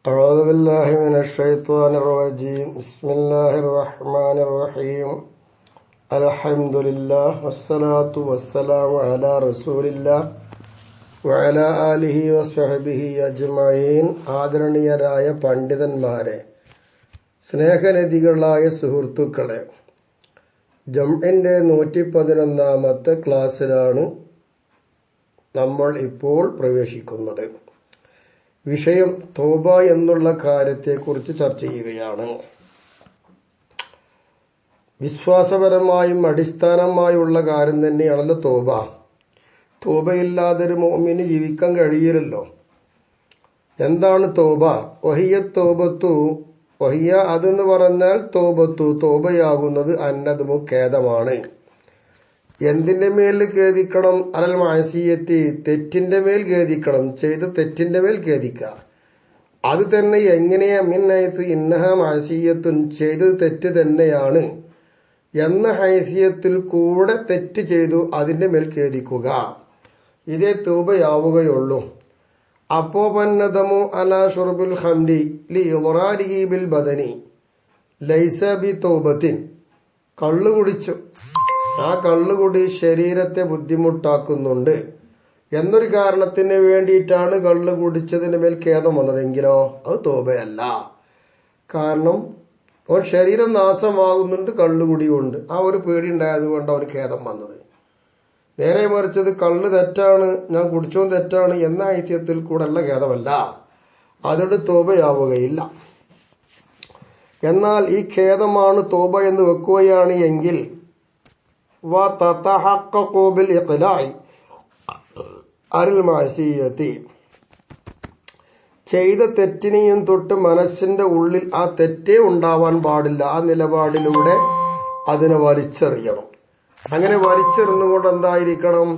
أعوذ بالله من الشيطان الرجيم بسم الله الرحمن الرحيم الحمد لله والصلاة والسلام على رسول الله وعلى آله وصحبه أجمعين. ആദരണീയരായ പണ്ഡിതന്മാരെ, സ്നേഹനിധികളായ സുഹൃത്തുക്കളെ, ജംഇന്റെ 111ാമത്തെ ക്ലാസ്സിലാണ് നമ്മൾ ഇപ്പോൾ പ്രവേശിക്കുന്നത്. വിഷയം തൗബ എന്നുള്ള കാര്യത്തെക്കുറിച്ച് ചർച്ച ചെയ്യുകയാണ്. വിശ്വാസപരമായും അടിസ്ഥാനമായുള്ള കാര്യം തന്നെയാണല്ലോ തൗബ. തൗബയില്ലാതൊരു മുഅ്മിന് ജീവിക്കാൻ കഴിയില്ലല്ലോ. എന്താണ് തൗബ? വഹിയ തൗബത്തു, വഹിയ അതെന്ന് പറഞ്ഞാൽ തൗബത്തു, തൗബയാകുന്നത് അന്നതുമു ഖേദമാണ്. എന്തിന്റെ മേൽ ഖേദിക്കണം? അലൽ മഅസിയത്തി, തെറ്റിന്റെ മേൽ ഖേദിക്കണം. ചെയ്ത തെറ്റിന്റെ മേൽ ഖേദിക്കുക. അത് തന്നെ എങ്ങനെയാ? മിൻ ഹൈസു ഇന്നഹ മഅസിയത്തുൻ, ചെയ്തത് തെറ്റ് തന്നെയാണ് എന്ന ഹൈസിയത്തിൽ കൂടെ തെറ്റ് ചെയ്തു അതിന്റെ മേൽ ഖേദിക്കുക. ഇതേ തൗബയാവുകയുള്ളൂ. അപ്പോ പന്നദമു അലാ ഷുർബിൽ ഖംരി ലി ഇളറാരിഹി ബിൽ ബദനി ലൈസ ബി തൗബത്തിൻ. കള്ളു കുടിച്ചു, ആ കള്ളുകുടി ശരീരത്തെ ബുദ്ധിമുട്ടാക്കുന്നുണ്ട് എന്നൊരു കാരണത്തിന് വേണ്ടിയിട്ടാണ് കള്ളു കുടിച്ചതിന് മേൽ ഖേദം വന്നതെങ്കിലോ അത് തൗബയല്ല. കാരണം ഒരു ശരീരം നാശമാകുന്നുണ്ട് കള്ളുകുടി കൊണ്ട്, ആ ഒരു പേടി ഉണ്ടായതുകൊണ്ട് അവന് ഖേദം വന്നത്. നേരെ മറിച്ചത് കള്ള് തെറ്റാണ്, ഞാൻ കുടിച്ചോൻ തെറ്റാണ് എന്ന ഐതിഹ്യത്തിൽ കൂടെയുള്ള ഖേദമല്ല, അതോട് തൗബയാവുകയില്ല. എന്നാൽ ഈ ഖേദമാണ് തൗബ എന്ന് വെക്കുകയാണ് എങ്കിൽ വതതഹഖഖു ബിൽ ഇഖ്ലാഇ അനിൽ മഅസിയത്തി, ചെയ്ത തെറ്റിനെയും തൊട്ട് മനസ്സിന്റെ ഉള്ളിൽ ആ തെറ്റേ ഉണ്ടാവാൻ പാടില്ല. ആ നിലപാടിലൂടെ അതിനെ വലിച്ചെറിയണം. അങ്ങനെ വലിച്ചെറിഞ്ഞുകൊണ്ട് എന്തായിരിക്കണം?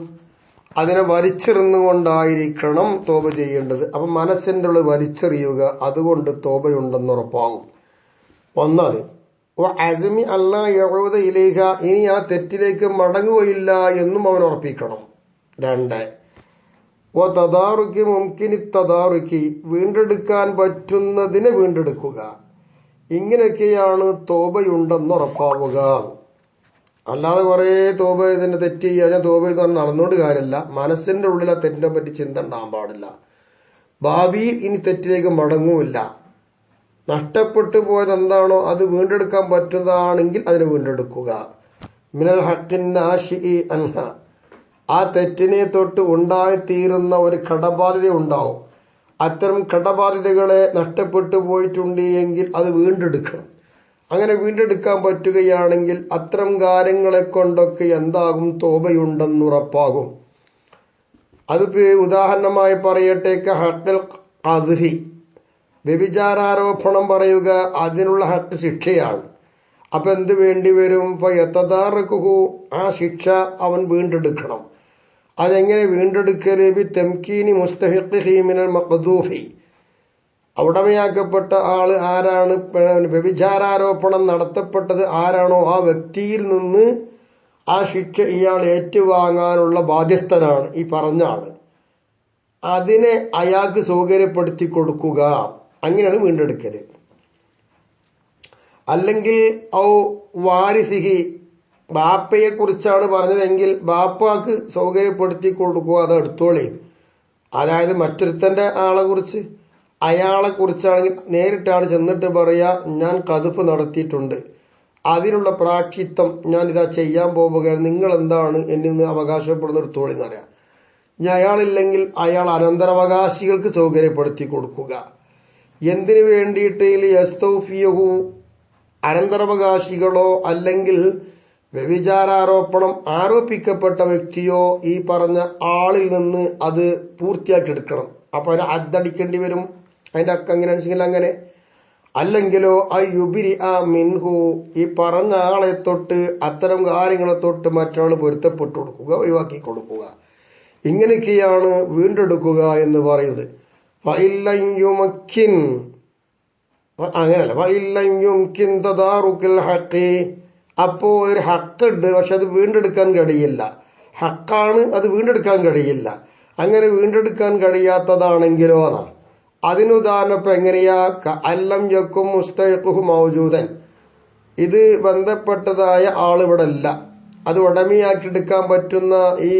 അതിനെ വലിച്ചെറിഞ്ഞുകൊണ്ടായിരിക്കണം തൗബ ചെയ്യേണ്ടത്. അപ്പൊ മനസ്സിന്റെ ഉള്ളിൽ വലിച്ചെറിയുക, അതുകൊണ്ട് തൗബയുണ്ടെന്ന് ഉറപ്പാകും. ഒന്നത് അസ്മി അല്ലാ യഊദ ഇലൈഹ, ഇനി ആ തെറ്റിലേക്ക് മടങ്ങുകയില്ല എന്നും അവൻ ഉറപ്പിക്കണം. 2 തദാറുക്കി മുംകിനി തദാറുക്കി, വീണ്ടെടുക്കാൻ പറ്റുന്നതിനെ വീണ്ടെടുക്കുക. ഇങ്ങനെയൊക്കെയാണ് തൗബയുണ്ടെന്ന് ഉറപ്പാവുക. അല്ലാതെ കുറെ തൗബ ഇതിന്റെ തെറ്റ് ചെയ്യുക, ഞാൻ തൗബ ചെയ്ത് നടന്നുകൊണ്ട് കാര്യമില്ല. മനസ്സിന്റെ ഉള്ളിൽ ആ തെറ്റിനെ പറ്റി ചിന്ത ഉണ്ടാകാൻ പാടില്ല. ഭാവിയിൽ ഇനി തെറ്റിലേക്ക് മടങ്ങൂല്ല. നഷ്ടപ്പെട്ടു പോയത് എന്താണോ അത് വീണ്ടെടുക്കാൻ പറ്റുന്നതാണെങ്കിൽ അതിനെ വീണ്ടെടുക്കുക. മിനൽ ഹഖിൻ നാശിഇ അൻഹ, ആ തെറ്റിനെ തൊട്ട് ഉണ്ടായിത്തീരുന്ന ഒരു കടബാധ്യത ഉണ്ടാവും. അത്തരം കടബാധ്യതകളെ നഷ്ടപ്പെട്ടു പോയിട്ടുണ്ട് എങ്കിൽ അത് വീണ്ടെടുക്കണം. അങ്ങനെ വീണ്ടെടുക്കാൻ പറ്റുകയാണെങ്കിൽ അത്തരം കാര്യങ്ങളെ കൊണ്ടൊക്കെ എന്താകും? തൗബയുണ്ടെന്നുറപ്പാകും. അത് ഉദാഹരണമായി പറയട്ടെ, ഹഖൽ ഖദ്ഹി, വ്യഭിചാരോപണം പറയുക, അതിനുള്ള ഹക്ക് ശിക്ഷയാണ്. അപ്പൊ എന്ത് വേണ്ടി വരും? യതദാറകുഹു, ആ ശിക്ഷ അവൻ വീണ്ടെടുക്കണം. അതെങ്ങനെ വീണ്ടെടുക്കല്? ബി തംകീനി മുസ്തഹിഖിഹി മിനൽ മഖ്ദൂഫി, ഉടമയാക്കപ്പെട്ട ആള് ആരാണ്, വ്യഭിചാരോപണം നടത്തപ്പെട്ടത് ആരാണോ ആ വ്യക്തിയിൽ നിന്ന് ആ ശിക്ഷ ഇയാൾ ഏറ്റുവാങ്ങാനുള്ള ബാധ്യസ്ഥനാണ് ഈ പറഞ്ഞ ആള്. അതിനെ അയാൾക്ക് സൗകര്യപ്പെടുത്തി കൊടുക്കുക. അങ്ങനെയാണ് വീണ്ടെടുക്കല്. അല്ലെങ്കിൽ ഔ വാരിസിഹി, ബാപ്പയെ കുറിച്ചാണ് പറഞ്ഞതെങ്കിൽ ബാപ്പാക്ക് സൗകര്യപ്പെടുത്തി കൊടുക്കുക, അത് എടുത്തോളേ. അതായത് മറ്റൊരുത്തന്റെ ആളെ കുറിച്ച്, അയാളെ കുറിച്ചാണെങ്കിൽ നേരിട്ടാണ് ചെന്നിട്ട് പറയാ, ഞാൻ ഖദ്ഫ് നടത്തിയിട്ടുണ്ട്, അതിനുള്ള പ്രാക്ഷിത്വം ഞാൻ ഇതാ ചെയ്യാൻ പോവുകയാണ്, നിങ്ങൾ എന്താണ് എന്നിൽ നിന്ന് അവകാശപ്പെടുന്ന എടുത്തോളി എന്നറിയാം. ഇനി അയാളില്ലെങ്കിൽ അയാൾ അനന്തരാവകാശികൾക്ക് സൗകര്യപ്പെടുത്തി കൊടുക്കുക. എന്തിനു വേണ്ടിയിട്ട്? യസ്തൗഫിയഹു, അനന്തരാവകാശികളോ അല്ലെങ്കിൽ വ്യഭിചാരോപണം ആരോപിക്കപ്പെട്ട വ്യക്തിയോ ഈ പറഞ്ഞ ആളിൽ നിന്ന് അത് പൂർത്തിയാക്കി എടുക്കണം. അപ്പൊ അതിന് അddടിക്കേണ്ടി വരും. അതിന്റെ അക്ക എങ്ങനെ വെച്ചെങ്കിൽ അങ്ങനെ. അല്ലെങ്കിലോ യുബിരി മിൻഹു, ഈ പറഞ്ഞ ആളെ തൊട്ട് അത്തരം കാര്യങ്ങളെ തൊട്ട് മറ്റൊരാൾ പൊരുത്തപ്പെട്ടു കൊടുക്കുക, ഒഴിവാക്കി കൊടുക്കുക. ഇങ്ങനെയൊക്കെയാണ് വീണ്ടെടുക്കുക എന്ന് പറയുന്നത്. അങ്ങനല്ല, അപ്പോ ഒരു ഹക്കുണ്ട്, പക്ഷെ അത് വീണ്ടെടുക്കാൻ കഴിയില്ല. ഹക്കാണ്, അത് വീണ്ടെടുക്കാൻ കഴിയില്ല. അങ്ങനെ വീണ്ടെടുക്കാൻ കഴിയാത്തതാണെങ്കിലോ അതിനുദാഹരണം ഇപ്പൊ എങ്ങനെയാ? അല്ലം യക്കും മുസ്തഹിഖുഹു മൗജൂദൻ, ഇത് ബന്ധപ്പെട്ടതായ ആളിവിടെ ഇല്ല, അത് ഉടമയാക്കിയെടുക്കാൻ പറ്റുന്ന ഈ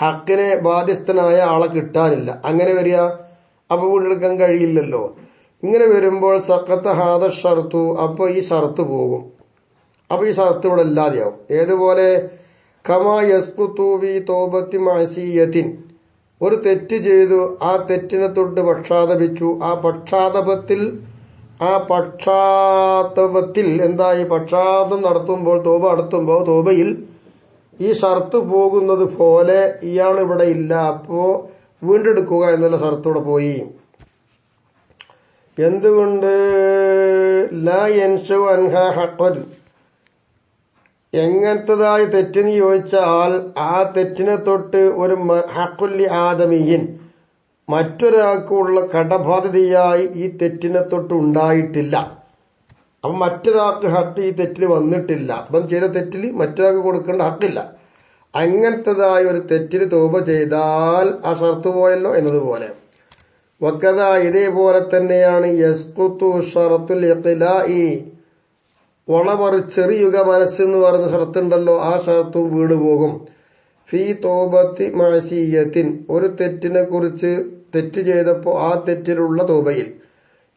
ഹക്കിനെ ബാധ്യസ്ഥനായ ആളെ കിട്ടാനില്ല. അങ്ങനെ വരിക, അപ്പൊ വീണ്ടെടുക്കാൻ കഴിയില്ലല്ലോ. ഇങ്ങനെ വരുമ്പോൾ സഖത്ത ഹാദ ഷർത്തു, അപ്പൊ ഈ ഷർത്ത് പോകും. അപ്പൊ ഈ ഷർത്ത് ഇവിടെ ഇല്ലാതെയാവും. ഏതുപോലെ? കമാ യസ്കുതു ബി തൗബത്തി മഅസിയത്തിൻ, ഒരു തെറ്റ് ചെയ്തു, ആ തെറ്റിനെ തൊട്ട് പക്ഷാതപിച്ചു, ആ പക്ഷാതപത്തിൽ എന്തായി? പക്ഷാതം നടത്തുമ്പോൾ, തോബ നടത്തുമ്പോൾ തോബയിൽ ഈ ഷർത്ത് പോകുന്നത് പോലെ ഇയാൾ ഇവിടെ ഇല്ല, അപ്പോ വീണ്ടെടുക്കുക എന്നുള്ള ഷർത്ത് ഇവിടെ പോയി. എന്തുകൊണ്ട്? ലാ യൻഷു അൻഹാ ഹഖൻ, എങ്ങനത്തതായ തെറ്റെന്ന് ചോദിച്ചാൽ ആ തെറ്റിനെ തൊട്ട് ഒരു ഹഖുല്ലി ആദമിയിൻ, മറ്റൊരാൾക്കുള്ള കടബാധ്യതയായി ഈ തെറ്റിനെ തൊട്ട് ഉണ്ടായിട്ടില്ല. അപ്പൊ മറ്റൊരാൾക്ക് ഹക്ക് ഈ തെറ്റിൽ വന്നിട്ടില്ല. അപ്പം ചെയ്ത തെറ്റിൽ മറ്റൊരാൾക്ക് കൊടുക്കേണ്ട ഹക്കില്ല. അങ്ങനത്തതായ ഒരു തെറ്റിന് തൗബ ചെയ്താൽ ആ ഷർത്ത് പോയല്ലോ എന്നതുപോലെ. വക്കദ, ഇതേപോലെ തന്നെയാണ് യസ്ഖുതു ഷറത്തുൽ ഇഖ്ലാഇ, വളമറിച്ചെറിയുക മനസ്സെന്ന് പറഞ്ഞ ഷർത്തുണ്ടല്ലോ, ആ ഷർത്തും വീട് പോകും. ഫീ തൗബത്തി മഅസിയത്തിൻ, ഒരു തെറ്റിനെ കുറിച്ച് തെറ്റ് ചെയ്തപ്പോ ആ തെറ്റിലുള്ള തൗബയിൽ.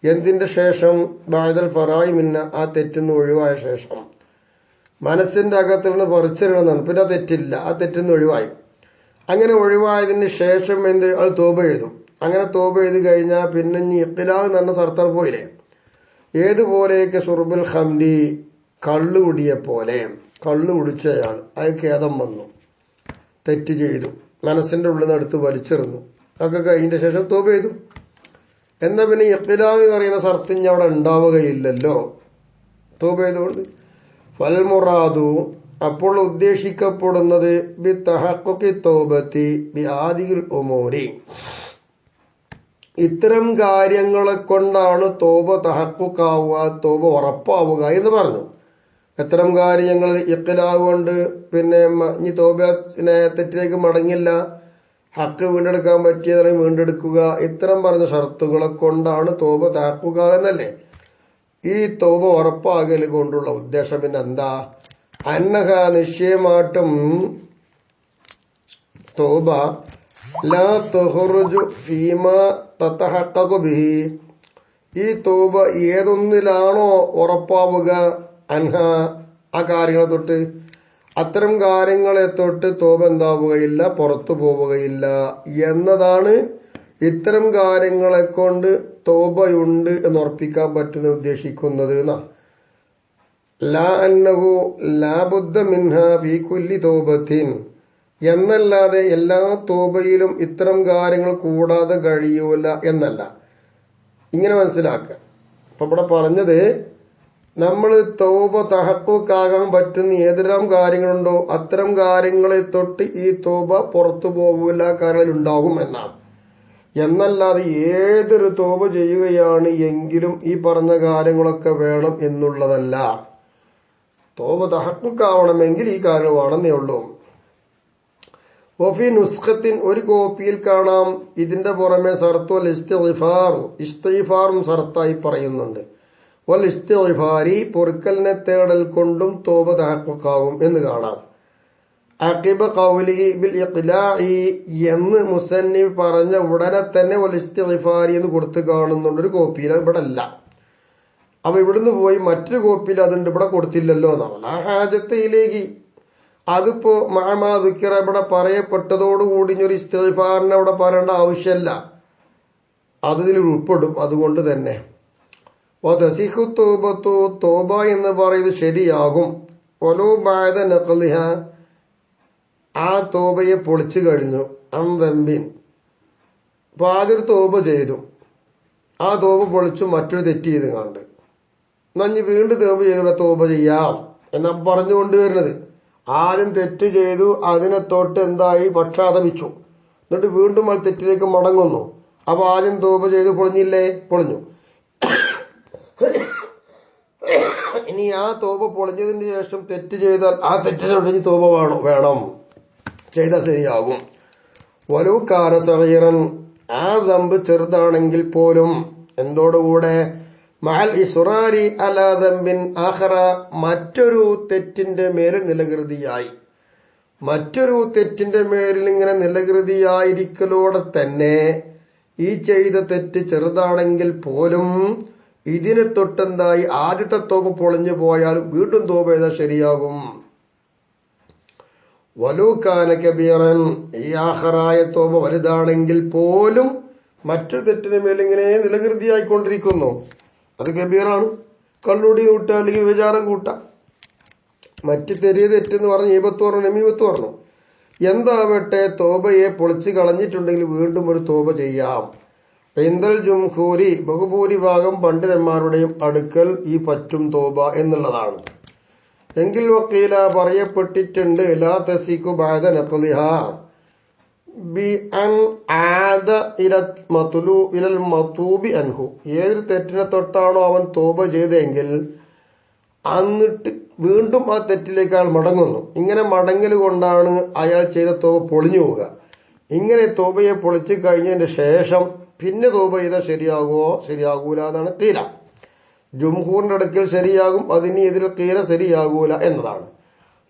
എന്തിന്റെ ശേഷം? ബഅദൽ ഫറായി മിന്ന, ആ തെറ്റിന്ന് ഒഴിവായ ശേഷം. മനസ്സിന്റെ അകത്തിൽ നിന്ന് പറിച്ചെറിയണമെന്നാണ്, പിന്നെ ആ തെറ്റില്ല, ആ തെറ്റിന്ന് ഒഴിവായി. അങ്ങനെ ഒഴിവായതിന് ശേഷം എന്ത്? അത് തൗബ ചെയ്തു. അങ്ങനെ തൗബ ചെയ്ത് കഴിഞ്ഞാൽ പിന്നെ ഇഖ്ലാഖ് എന്ന് പറഞ്ഞ ഷർത്ത് പോയില്ലേ? ഏതുപോലെയൊക്കെ ഷുർബുൽ ഖംരി, കള്ളു കുടിയെപ്പോലെ. കള്ളു കുടിച്ചയാൾ അയാൾ ഖേദം വന്നു, തെറ്റ് ചെയ്തു, മനസ്സിന്റെ ഉള്ളിൽ നിന്ന് എടുത്ത് വലിച്ചെറിഞ്ഞു, അതൊക്കെ കഴിഞ്ഞ ശേഷം തൗബ ചെയ്തു. എന്നാ പിന്നെ ഇഖ്ലാഖ് എന്ന് പറയുന്ന ഷർത്ത് ഇനി അവിടെ ഉണ്ടാവുകയില്ലല്ലോ തൗബ ചെയ്തുകൊണ്ട്. ഫൽ മുറാദു, അപ്പോൾ ഉദ്ദേശിക്കപ്പെടുന്നത് ബി തഹഖുഖി തൗബത്തി ബി ആദിൽ ഉമൂരി, ഇത്തരം കാര്യങ്ങളെ കൊണ്ടാണ് തൗബ തഹഖുഖാവുക, തൗബ ഉറപ്പാവുക എന്ന് പറഞ്ഞു. ഇത്തരം കാര്യങ്ങൾ ഇഖ്ലാഖ് കൊണ്ട് പിന്നെ ഇനി തൗബ പിന്നെ തെറ്റിലേക്ക് മടങ്ങില്ല, ഹക്ക് വീണ്ടെടുക്കാൻ പറ്റിയതാണെങ്കിൽ വീണ്ടെടുക്കുക, ഇത്തരം പറഞ്ഞ ഷർത്തുകളെ കൊണ്ടാണ് തൗബ തഹഖുഖ എന്നല്ലേ. ഈ തൗബ ഉറപ്പാകൽ കൊണ്ടുള്ള ഉദ്ദേശം പിന്നെ എന്താ? അന്നഹ, നിശ്ചയമായിട്ടും തൗബ ലാ തഖ്റുജു ഫീമാ തതഹഖഖു ബിഹി, ഈ തൗബ ഏതൊന്നിലാണോ ഉറപ്പാവുക, അൻഹ, ആ കാര്യങ്ങളെ തൊട്ട്, അത്തരം കാര്യങ്ങളെ തൊട്ട് തൗബ എന്താവുകയില്ല, പുറത്തു പോവുകയില്ല എന്നതാണ് ഇത്തരം കാര്യങ്ങളെ കൊണ്ട് തൗബയുണ്ട് എന്ന് ഉറപ്പിക്കാൻ പറ്റുന്ന ഉദ്ദേശിക്കുന്നത്. ലാ അന്നഹു ലാ ബുദ്ദ മിൻഹാ ഫീ കുല്ലി തൗബത്തിൻ, എന്നല്ലാതെ എല്ലാ തൗബയിലും ഇത്തരം കാര്യങ്ങൾ കൂടാതെ കഴിയൂല എന്നല്ല. ഇങ്ങനെ മനസ്സിലാക്കുക. അപ്പൊ ഇവിടെ പറഞ്ഞത്, നമ്മൾ തൗബ തഹഖുഖാകാൻ പറ്റുന്ന ഏതെല്ലാം കാര്യങ്ങളുണ്ടോ അത്തരം കാര്യങ്ങളെ തൊട്ട് ഈ തൗബ പുറത്തു പോകൂല, കാര്യങ്ങളിൽ ഉണ്ടാകും എന്നാണ്. എന്നല്ലാതെ ഏതൊരു തൗബ ചെയ്യുകയാണ് എങ്കിലും ഈ പറഞ്ഞ കാര്യങ്ങളൊക്കെ വേണം എന്നുള്ളതല്ല. തൗബ തഹഖുഖാവണമെങ്കിൽ ഈ കാര്യം വേണമെന്നേ ഉള്ളൂ. വഫി നുസ്ഖത്തിൻ, ഒരു കോപ്പിയിൽ കാണാം ഇതിന്റെ പുറമെ സർത്തുൽ ഇസ്തിഗ്ഫാറും സർത്തായി പറയുന്നുണ്ട്. വൽ ഇസ്തിഗ്ഫാരി, പൊറുക്കലിനെ തേടൽ കൊണ്ടും തൗബ തഹഖുഖാവും എന്ന് കാണാം. അഖിബ ഖൗലിഹി ബിൽ ഇഖ്ലാഇ എന്ന് മുസന്നിഫ് പറഞ്ഞ ഉടനെ തന്നെ വൽ ഇസ്തിഗ്ഫാരി എന്ന് കൊടുത്ത് കാണുന്നുണ്ട് ഒരു കോപ്പിയിൽ. ഇവിടെ അല്ല. അപ്പൊ ഇവിടുന്ന് പോയി മറ്റൊരു കോപ്പിയിൽ അതുണ്ട്, ഇവിടെ കൊടുത്തില്ലല്ലോ എന്നാണ്. ആ ഹാജത്തിലേക്ക് അതിപ്പോ മഅമാ ദുക്കിറ ഇവിടെ പറയപ്പെട്ടതോടുകൂടി ഒരു ഇസ്തിഗ്ഫാറിനെ അവിടെ പറയേണ്ട ആവശ്യമല്ല, അതിൽ ഉൾപ്പെടും. അതുകൊണ്ട് തന്നെ വതസിഹു തൗബത്തു, തൗബ എന്ന് പറയുന്നത് ശരിയാകും. വലോ ബഅദ നഖ്ലിഹ, ആ തൗബയെ പൊളിച്ചു കഴിഞ്ഞു. അംദംബിൻ, അപ്പൊ ആദ്യം ഒരു തൗബ ചെയ്തു, ആ തൗബ പൊളിച്ചു, മറ്റൊരു തെറ്റ് ചെയ്ത് കണ്ട് നഞ്ഞ് വീണ്ടും തൗബ ചെയ്തുള്ള തൗബ ചെയ്യാം എന്നാ പറഞ്ഞുകൊണ്ട് വരുന്നത്. ആദ്യം തെറ്റ് ചെയ്തു, അതിനെ തൊട്ട് എന്തായി? പക്ഷാതപിച്ചു, എന്നിട്ട് വീണ്ടും ആ തെറ്റിലേക്ക് മടങ്ങുന്നു. അപ്പൊ ആദ്യം തൗബ ചെയ്ത് പൊളിഞ്ഞില്ലേ? പൊളിഞ്ഞു. ഇനി ആ തൗബ പൊളിഞ്ഞതിന് ശേഷം തെറ്റ് ചെയ്താൽ ആ തെറ്റിനൊഴിഞ്ഞ് തൗബ വേണം ചെയ്താൽ ശരിയാകും. വലു കാന സഗീറൻ, ആ ദമ്പ് ചെറുതാണെങ്കിൽ പോലും എന്തോടുകൂടെ മഅൽ ഇസ്റാരി അലാ ദംബിൻ ആഖറ മറ്റൊരു തെറ്റിന്റെ മേൽ നിലകൃതിയായി മറ്റൊരു തെറ്റിന്റെ മേലിൽ ഇങ്ങനെ നിലകൃതിയായിരിക്കലോടെ തന്നെ ഈ ചെയ്ത തെറ്റ് ചെറുതാണെങ്കിൽ പോലും ഇതിനെ തൊട്ടെന്തായി ആദ്യത്തെ തോപ പൊളിഞ്ഞു പോയാലും വീണ്ടും തോപ ചെയ്താൽ ശരിയാകും. വലൂക്കാന കബീറൻ ഈ ആഖറായ തോപ വലുതാണെങ്കിൽ പോലും മറ്റൊരു തെറ്റിന് മേലിങ്ങനെ നിലകൃതിയായിക്കൊണ്ടിരിക്കുന്നു. അത് കബീറാണ്. കള്ളുടി കൂട്ടുക അല്ലെങ്കിൽ വിചാരം കൂട്ടാം. മറ്റ് ചെറിയ തെറ്റെന്ന് പറഞ്ഞ് ഈബത്ത് പറഞ്ഞു, നമീമത്ത് പറഞ്ഞു. എന്താവട്ടെ തോബയെ പൊളിച്ചു കളഞ്ഞിട്ടുണ്ടെങ്കിൽ വീണ്ടും ഒരു തോബ ചെയ്യാം. ഇന്ദൽ ജുംഹൂരി ബഹുഭൂരിഭാഗം പണ്ഡിതന്മാരുടെയും അടുക്കൽ ഈ പറ്റും തോബ എന്നുള്ളതാണ്. എങ്കിൽ വക്കീല പറയപ്പെട്ടിട്ടുണ്ട് ലാ തസിഖു ബഅദ നഖ്ലിഹാ ബി അൻ ആദ ഇലൽ മതൂബി അൻഹു. ഏതൊരു തെറ്റിനെ തൊട്ടാണോ അവൻ തോബ ചെയ്തെങ്കിൽ എന്നിട്ട് വീണ്ടും ആ തെറ്റിലേക്ക് അയാൾ മടങ്ങുന്നു. ഇങ്ങനെ മടങ്ങൽ കൊണ്ടാണ് അയാൾ ചെയ്ത തോബ പൊളിഞ്ഞു പോവുക. ഇങ്ങനെ തോബയെ പൊളിച്ചു കഴിഞ്ഞതിന് ശേഷം പിന്നെ തോബ ചെയ്താൽ ശരിയാകുമോ? ശരിയാകൂല എന്നാണ് കീല. ജുംഹൂറിന്റെ അടുക്കൽ ശരിയാകും, അതിന് എതിരെ കീല ശരിയാകൂല എന്നതാണ്.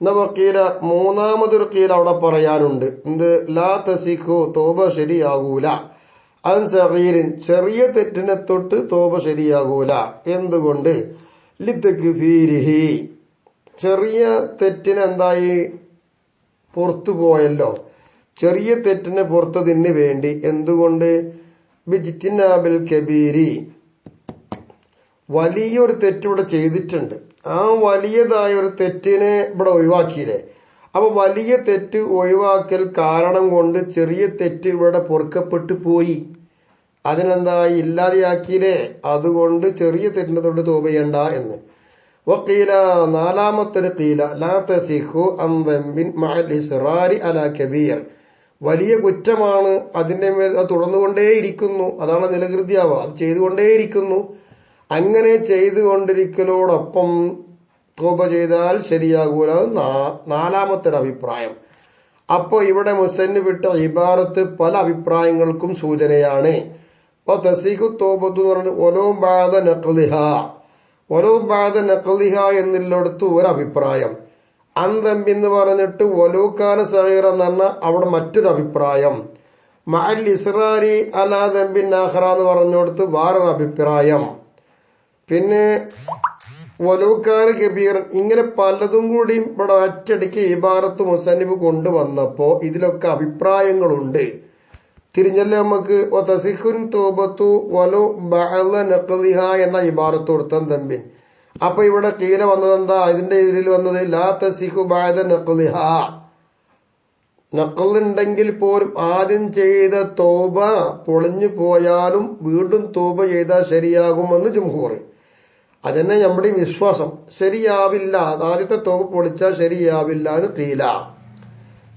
വക്കീല മൂന്നാമതൊരു കീല അവിടെ പറയാനുണ്ട്. എന്ത്? ലാ തസിഖു തോബ ശരിയാകൂല അൻ സഗീരിൻ ചെറിയ തെറ്റിനെ തൊട്ട് തോബ ശരിയാകൂല. എന്തുകൊണ്ട്? ലിതക്ഫീരിഹി ചെറിയ തെറ്റിന് എന്തായി പുറത്തു പോയല്ലോ, ചെറിയ തെറ്റിന് പുറത്തതിന് വേണ്ടി. എന്തുകൊണ്ട്? ബിജ്തിനാബിൽ കബീരി വലിയൊരു തെറ്റ് ഇവിടെ ചെയ്തിട്ടുണ്ട്. ആ വലിയതായ ഒരു തെറ്റിനെ ഇവിടെ ഒഴിവാക്കിയില്ലേ? അപ്പൊ വലിയ തെറ്റ് ഒഴിവാക്കൽ കാരണം കൊണ്ട് ചെറിയ തെറ്റ് ഇവിടെ പൊറുക്കപ്പെട്ടു പോയി. അതിനെന്തായി? ഇല്ലാതെയാക്കിയില്ലേ? അതുകൊണ്ട് ചെറിയ തെറ്റിനെ തൊട്ട് തോബ ചെയ്യണ്ട എന്ന്. വക്കീല നാലാമത്തൊരു കീല ലാ തസിഖു അൻ ദംബിൻ മഅൽ ഇസ്റാരി അലാ കബീർ വലിയ കുറ്റമാണ്, അതിന്റെ മേൽ അത് തുടർന്നുകൊണ്ടേയിരിക്കുന്നു, അതാണ് നിലകൃതിയാവുക. അത് ചെയ്തുകൊണ്ടേയിരിക്കുന്നു. അങ്ങനെ ചെയ്തുകൊണ്ടിരിക്കലോടൊപ്പം തോബ ചെയ്താൽ ശരിയാകൂല. നാലാമത്തൊരു അഭിപ്രായം. അപ്പോ ഇവിടെ മുസന്നിഫ് വിട്ട ഇബാറത്ത് പല അഭിപ്രായങ്ങൾക്കും സൂചനയാണ്. അപ്പൊ തസീഖു തോബത്ത് എന്ന് പറഞ്ഞിട്ട് ഒലോ ബാദ നഖ്ലിഹ എന്നുള്ളിടത്ത് ഒരു അഭിപ്രായം. അന്തമ്പി എന്ന് പറഞ്ഞിട്ട് വലൂക്കാന സഗീറ എന്ന് പറഞ്ഞാൽ അവിടെ മറ്റൊരു അഭിപ്രായം. മഅൽ ഇസ്റാരി അലാ ദംബിൻ ആഖറ എന്ന് പറഞ്ഞിടത്ത് വേറൊരു അഭിപ്രായം. പിന്നെ വലൂക്കാന കബീർ ഇങ്ങനെ പലതും കൂടി ഇവിടെ ഒറ്റയടിക്ക് ഇബാറത്ത് മുസന്നിഫ് കൊണ്ടുവന്നപ്പോ ഇതിലൊക്കെ അഭിപ്രായങ്ങളുണ്ട്. തിരിഞ്ഞല്ലേ നമുക്ക് തസിഖുൻ തോബത്തു വലു ബഅദ നഖ്ലിഹ എന്ന ഇബാറത്ത് കൊടുത്താൻ തമ്പിൻ. അപ്പൊ ഇവിടെ കീല വന്നതെന്താ? ഇതിന്റെ ഇതിൽ വന്നത് ലാ തസിഖു ബഅദ നഖ്ലിഹ. നഖ്ലുണ്ടെങ്കിൽ പോലും ആദ്യം ചെയ്ത തോബ പൊളിഞ്ഞു പോയാലും വീണ്ടും തോബ ചെയ്താൽ ശരിയാകുമെന്ന് ജുംഹൂർ. അതന്നെ നമ്മുടെ വിശ്വാസം. ശരിയാവില്ല, ആദ്യത്തെ തോബ പൊളിച്ചാൽ ശരിയാവില്ല എന്ന് കീല.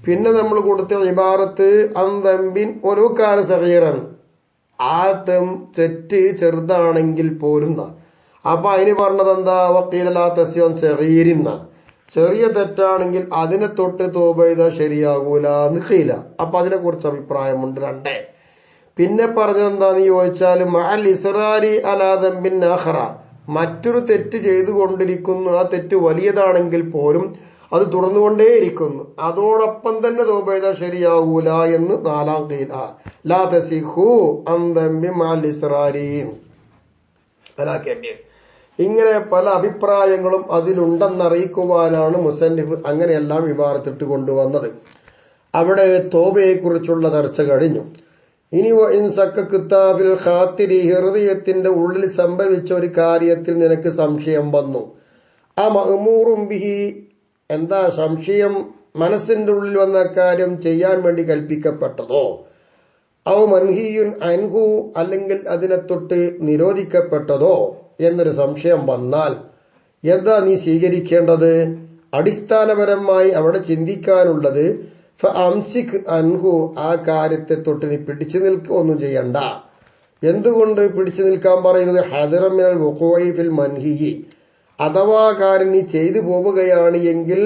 പിന്നെ നമ്മൾ കൊടുത്ത ഇബാറത്ത് അന്തമ്പിൻ ഒലൂക്കാന സഗീറൻ ആ തെറ്റ് ചെറുതാണെങ്കിൽ പോലും. അപ്പൊ അതിന് പറഞ്ഞത് എന്താ? വക്കീല ലാ തസിഖു സഗീരിന്ന ചെറിയ തെറ്റാണെങ്കിൽ അതിനെ തൊട്ട് തോബ ചെയ്താൽ ശരിയാകൂല എന്ന് കീല. അപ്പൊ അതിനെ കുറിച്ച് അഭിപ്രായമുണ്ട് രണ്ടേ. പിന്നെ പറഞ്ഞത് എന്താന്ന് ചോദിച്ചാൽ മഅൽ ഇസ്റാരി അലാ ദംബിൻ ആഖറ മറ്റൊരു തെറ്റ് ചെയ്തുകൊണ്ടിരിക്കുന്നു. ആ തെറ്റ് വലിയതാണെങ്കിൽ പോലും അത് തുടർന്നുകൊണ്ടേയിരിക്കുന്നു. അതോടൊപ്പം തന്നെ തോബ ചെയ്താൽ ശരിയാകൂല എന്ന് നാലാം കീല. ലാ തസിഖു അൻ ദംബി മഅൽ ഇസ്റാരി അലാ കബീർ. ഇങ്ങനെ പല അഭിപ്രായങ്ങളും അതിലുണ്ടെന്നറിയിക്കുവാനാണ് മുസന്നിഫ് അങ്ങനെയെല്ലാം ഇബാറത്തിട്ട് കൊണ്ടുവന്നത്. അവിടെ തോബയെ കുറിച്ചുള്ള ചർച്ച കഴിഞ്ഞു. ഇനി കിതാബിൽ ഖാത്തിരി ഹൃദയത്തിന്റെ ഉള്ളിൽ സംഭവിച്ച ഒരു കാര്യത്തിൽ നിനക്ക് സംശയം വന്നു. ആ മഅ്മൂറും ബിഹി എന്താ സംശയം? മനസ്സിന്റെ ഉള്ളിൽ വന്ന കാര്യം ചെയ്യാൻ വേണ്ടി കൽപ്പിക്കപ്പെട്ടതോ ഔ മൻഹിയുൻ അൻഹു അല്ലെങ്കിൽ അതിനെ തൊട്ട് നിരോധിക്കപ്പെട്ടതോ എന്നൊരു സംശയം വന്നാൽ എന്താ നീ സ്വീകരിക്കേണ്ടത്? അടിസ്ഥാനപരമായി അവിടെ ചിന്തിക്കാനുള്ളത് ഫഅംസിക് അൻഹു ആ കാര്യത്തെ തൊട്ട് നീ പിടിച്ചു നിൽക്കുക, ഒന്നും ചെയ്യണ്ട. എന്തുകൊണ്ട് പിടിച്ചു നിൽക്കാൻ പറയുന്നത്? ഹദറൻ മിനൽ വുഖൂഇ ഫിൽ മൻഹി അഥവാ കാര്യം നീ ചെയ്തു പോവുകയാണ് എങ്കിൽ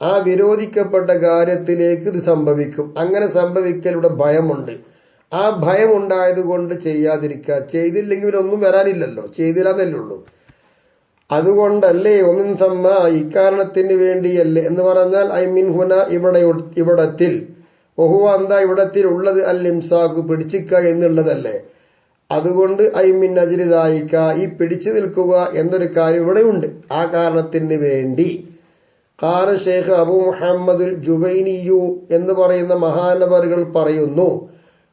ആ വിരോധിക്കപ്പെട്ട കാര്യത്തിലേക്ക് ഇത് സംഭവിക്കും. അങ്ങനെ സംഭവിക്കൽ ഇവിടെ ഭയമുണ്ട്. ആ ഭയം ഉണ്ടായത് കൊണ്ട് ചെയ്യാതിരിക്കുക. ചെയ്തില്ലെങ്കിൽ ഒന്നും വരാനില്ലല്ലോ, ചെയ്തില്ലെന്നല്ലേ ഉള്ളൂ. അതുകൊണ്ടല്ലേ ഒമിൻ തമ്മ ഇക്കാരണത്തിന് വേണ്ടിയല്ലേ എന്ന് പറഞ്ഞാൽ ഐ മിൻ ഹുന ഇവിടത്തിൽ ഒഹുവ എന്താ ഇവിടത്തിൽ ഉള്ളത് അൽ ഇംസാഖ് പിടിച്ചിക്ക എന്നുള്ളതല്ലേ. അതുകൊണ്ട് ഐ മിൻ അജ്രിദായിക്ക ഈ പിടിച്ചു നിൽക്കുക എന്നൊരു കാര്യം ഇവിടെ ഉണ്ട്. ആ കാരണത്തിന് വേണ്ടി ഖാല ഷെയ്ഖ് അബു മുഹമ്മദുൽ ജുബൈനിയു എന്ന് പറയുന്ന മഹാനവറുകൾ പറയുന്നു,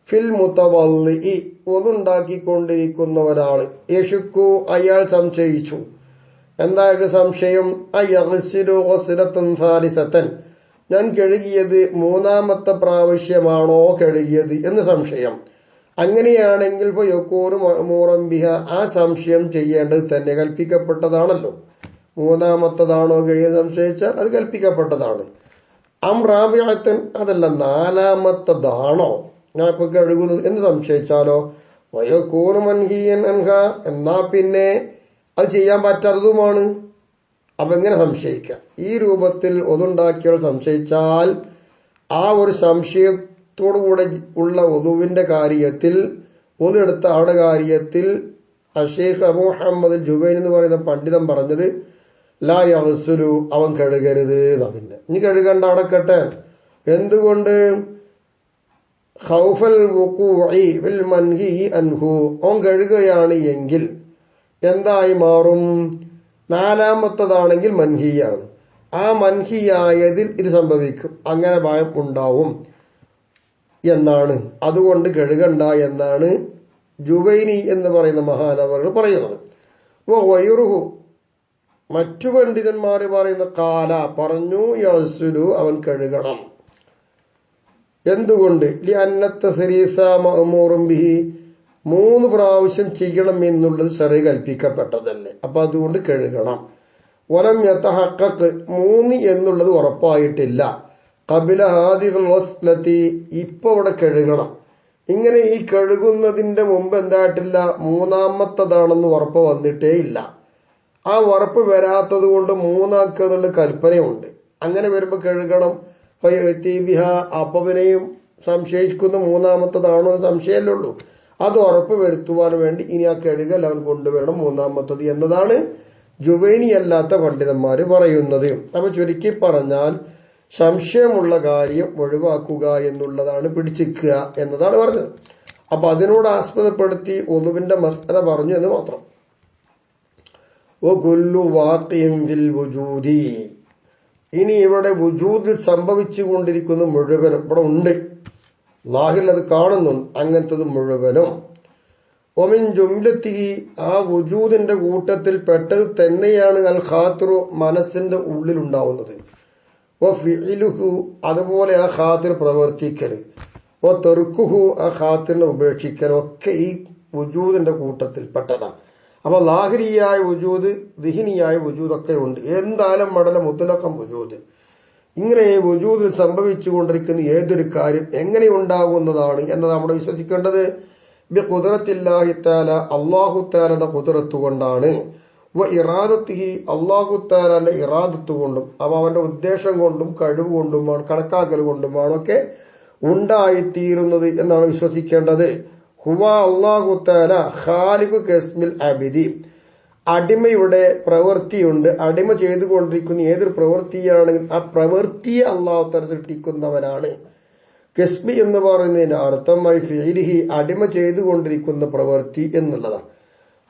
ഫിൽ മുതവല്ലി ഒതുണ്ടാക്കിക്കൊണ്ടിരിക്കുന്ന ഒരാള് യശുക്കു അയാൾ സംശയിച്ചു. എന്തായാലും സംശയം അയഗ്സിലു ഗസ്ലത്തൻ സാലിസത്തൻ ഞാൻ കഴുകിയത് മൂന്നാമത്തെ പ്രാവശ്യമാണോ കഴുകിയത് എന്ന് സംശയം. അങ്ങനെയാണെങ്കിൽ യക്കൂനു മഅ്മൂറൻ ബിഹ ആ സംശയം ചെയ്യേണ്ടത് തന്നെ കൽപ്പിക്കപ്പെട്ടതാണല്ലോ. മൂന്നാമത്തതാണോ കഴിയുന്ന സംശയിച്ചാൽ അത് കൽപ്പിക്കപ്പെട്ടതാണ്. റാബിഅത്തൻ അതല്ല നാലാമത്തതാണോ ഞാൻ ഇപ്പൊ കഴുകുന്നത് എന്ന് സംശയിച്ചാലോ വയക്കൂനു മൻഹിയൻ അൻഹ എന്നാ പിന്നെ അത് ചെയ്യാൻ പറ്റാത്തതുമാണ്. അപ്പൊ എങ്ങനെ സംശയിക്കാം? ഈ രൂപത്തിൽ ഒതുണ്ടാക്കിയാൽ സംശയിച്ചാൽ ആ ഒരു സംശയത്തോടുകൂടെ ഉള്ള ഒതുവിന്റെ കാര്യത്തിൽ ഒതെടുത്ത ആളുടെ കാര്യത്തിൽ ഷെയ്ഖ് അബൂ മുഹമ്മദ് ജുബൈൻ എന്ന് പറയുന്ന പണ്ഡിതൻ പറഞ്ഞത് ലാ യഗ്സുലു അവൻ കഴുകരുത് എന്നാ. പിന്നെ ഇനി കഴുകണ്ട അടക്കട്ടെ. എന്തുകൊണ്ട്? ഖൗഫൽ വുഖൂഇ ഫിൽ മൻഹി അൻഹു അവൻ കഴുകുകയാണ് എങ്കിൽ എന്തായി മാറും? നാലാമത്തതാണെങ്കിൽ മൻഹിയാണ്. ആ മൻഹിയായതിൽ ഇത് സംഭവിക്കും, അങ്ങനെ ഭയം ഉണ്ടാവും എന്നാണ്. അതുകൊണ്ട് കഴുകണ്ട എന്നാണ് ജുബൈനി എന്ന് പറയുന്ന മഹാനവറുകൾ പറയുന്നത്. വൈറുഹു മറ്റു പണ്ഡിതന്മാര് പറയുന്ന കാല പറഞ്ഞു യസ്ലു അവൻ കഴുകണം. എന്തുകൊണ്ട്? ലിഅന്നത്ത സരീസ മഅ്മൂറുൻ ബിഹി 3 പ്രാവശ്യം ചെയ്യണം എന്നുള്ളത് ശറഅ് കൽപ്പിക്കപ്പെട്ടതല്ലേ. അപ്പൊ അതുകൊണ്ട് കഴുകണം. വലം യതഹഖഖ് 3 എന്നുള്ളത് ഉറപ്പായിട്ടില്ല. ഖബല ഹാദിഹിൽ വസ്ലതി ഇപ്പൊ ഇവിടെ കഴുകണം. ഇങ്ങനെ ഈ കഴുകുന്നതിന്റെ മുമ്പ് എന്തായിട്ടില്ല, മൂന്നാമത്തതാണെന്ന് ഉറപ്പ് വന്നിട്ടേ ഇല്ല. ആ ഉറപ്പ് വരാത്തത് കൊണ്ട് മൂന്നാക്കുക എന്നുള്ള കൽപ്പനയുണ്ട്. അങ്ങനെ വരുമ്പോ കഴുകണം. അപ്പവിനെയും സംശയിക്കുന്ന മൂന്നാമത്തതാണോ എന്ന് സംശയമല്ലേ ഉള്ളൂ. അത് ഉറപ്പ് വരുത്തുവാൻ വേണ്ടി ഇനി ആ കഴുകൽ അവൻ കൊണ്ടുവരണം മൂന്നാമത്തത് എന്നതാണ് ജുബൈനി അല്ലാത്ത പണ്ഡിതന്മാര് പറയുന്നത്. അപ്പൊ ചുരുക്കി പറഞ്ഞാൽ സംശയമുള്ള കാര്യം ഒഴിവാക്കുക എന്നുള്ളതാണ് പിടിച്ചിക്കുക എന്നതാണ് പറഞ്ഞത്. അപ്പൊ അതിനോട് ആസ്പദപ്പെടുത്തി ഒളുവിന്റെ മസ്അല പറഞ്ഞു എന്ന് മാത്രം. ഇനി ഇവിടെ വുജൂദിൽ സംഭവിച്ചുകൊണ്ടിരിക്കുന്ന മുഴുവനും ഇവിടെ ഉണ്ട്, ലാഹിൽ അത് കാണുന്നുണ്ട്. അങ്ങനത്തത് മുഴുവനും ഒമിൻ ജുംലത്തി ആ വുജൂദിന്റെ കൂട്ടത്തിൽ പെട്ടത് തന്നെയാണ് അൽ ഖാത്തിറു മനസ്സിന്റെ ഉള്ളിലുണ്ടാവുന്നത്. ഓ ഫിഇലുഹു അതുപോലെ ആ ഖാത്തിർ പ്രവർത്തിക്കല്, ഓ തെറുക്കുഹു ആ ഖാത്തിറിനെ ഉപേക്ഷിക്കലൊക്കെ ഈ വുജൂദിന്റെ കൂട്ടത്തിൽ പെട്ടതാണ്. അപ്പൊ ലാഹിരിയായ വുജൂദ് ദിഹിനിയായ വുജൂദൊക്കെ ഉണ്ട്. എന്തായാലും മടല മുത്തലക്കം വുജൂദ്. ഇങ്ങനെ വുജൂദിൽ സംഭവിച്ചുകൊണ്ടിരിക്കുന്ന ഏതൊരു കാര്യം എങ്ങനെ ഉണ്ടാകുന്നതാണ് എന്നത് നമ്മൾ വിശ്വസിക്കേണ്ടത് ബി ഖുദ്റത്തില്ലാഹി തആല അല്ലാഹു തആലയുടെ ഖുദ്റത്ത് കൊണ്ടാണ്. വ ഇറാദത്തിഹി അല്ലാഹു തആലയുടെ ഇറാദത്ത് കൊണ്ടും അപ്പൊ അവന്റെ ഉദ്ദേശം കൊണ്ടും കഴിവ് കൊണ്ടുമാണ് കണക്കാക്കൽ കൊണ്ടുമാണ് ഒക്കെ ഉണ്ടായിത്തീരുന്നത് എന്നാണ് വിശ്വസിക്കേണ്ടത്. ഹുവ അല്ലാഹു തആല ഖാലിഖു കസ്മിൽ അബിദി അടിമയുടെ പ്രവൃത്തിയുണ്ട്. അടിമ ചെയ്തുകൊണ്ടിരിക്കുന്ന ഏതൊരു പ്രവൃത്തിയാണെങ്കിൽ ആ പ്രവൃത്തിയെ അല്ലാഹു തആല സൃഷ്ടിക്കുന്നവനാണ്. കസ്ബി എന്ന് പറയുന്നതിന്റെ അർത്ഥമായി ഫിഇലിഹി അടിമ ചെയ്തുകൊണ്ടിരിക്കുന്ന പ്രവൃത്തി എന്നുള്ളതാണ്.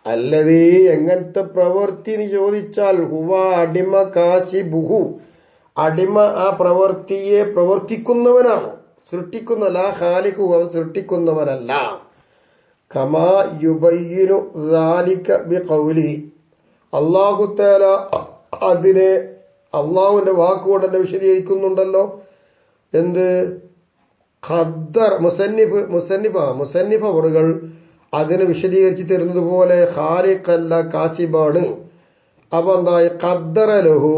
അല്ലതേ എങ്ങനത്തെ പ്രവൃത്തി എന്ന് ചോദിച്ചാൽ ഹുവ അടിമ കാസിബുഹു അടിമ ആ പ്രവൃത്തിയെ പ്രവർത്തിക്കുന്നവനാണ്, സൃഷ്ടിക്കുന്ന ലാ ഖാലിഖു അവൻ സൃഷ്ടിക്കുന്നവനല്ല. കമാ യുബയ്യിനു ദാലിക ബിഖൗലിഹി അല്ലാഹു തആല അതിനെ അള്ളാഹുവിന്റെ വാക്കുകൊണ്ട് തന്നെ വിശദീകരിക്കുന്നുണ്ടല്ലോ. എന്ത് ഖദ്ദർ മുസന്നിഫ് അവറുകൾ അതിനെ വിശദീകരിച്ച് തരുന്നത് പോലെ ഖാലിഖല്ല കാസിബാണ്. അപ്പൊ എന്തായി ഖദ്ദറ ലഹു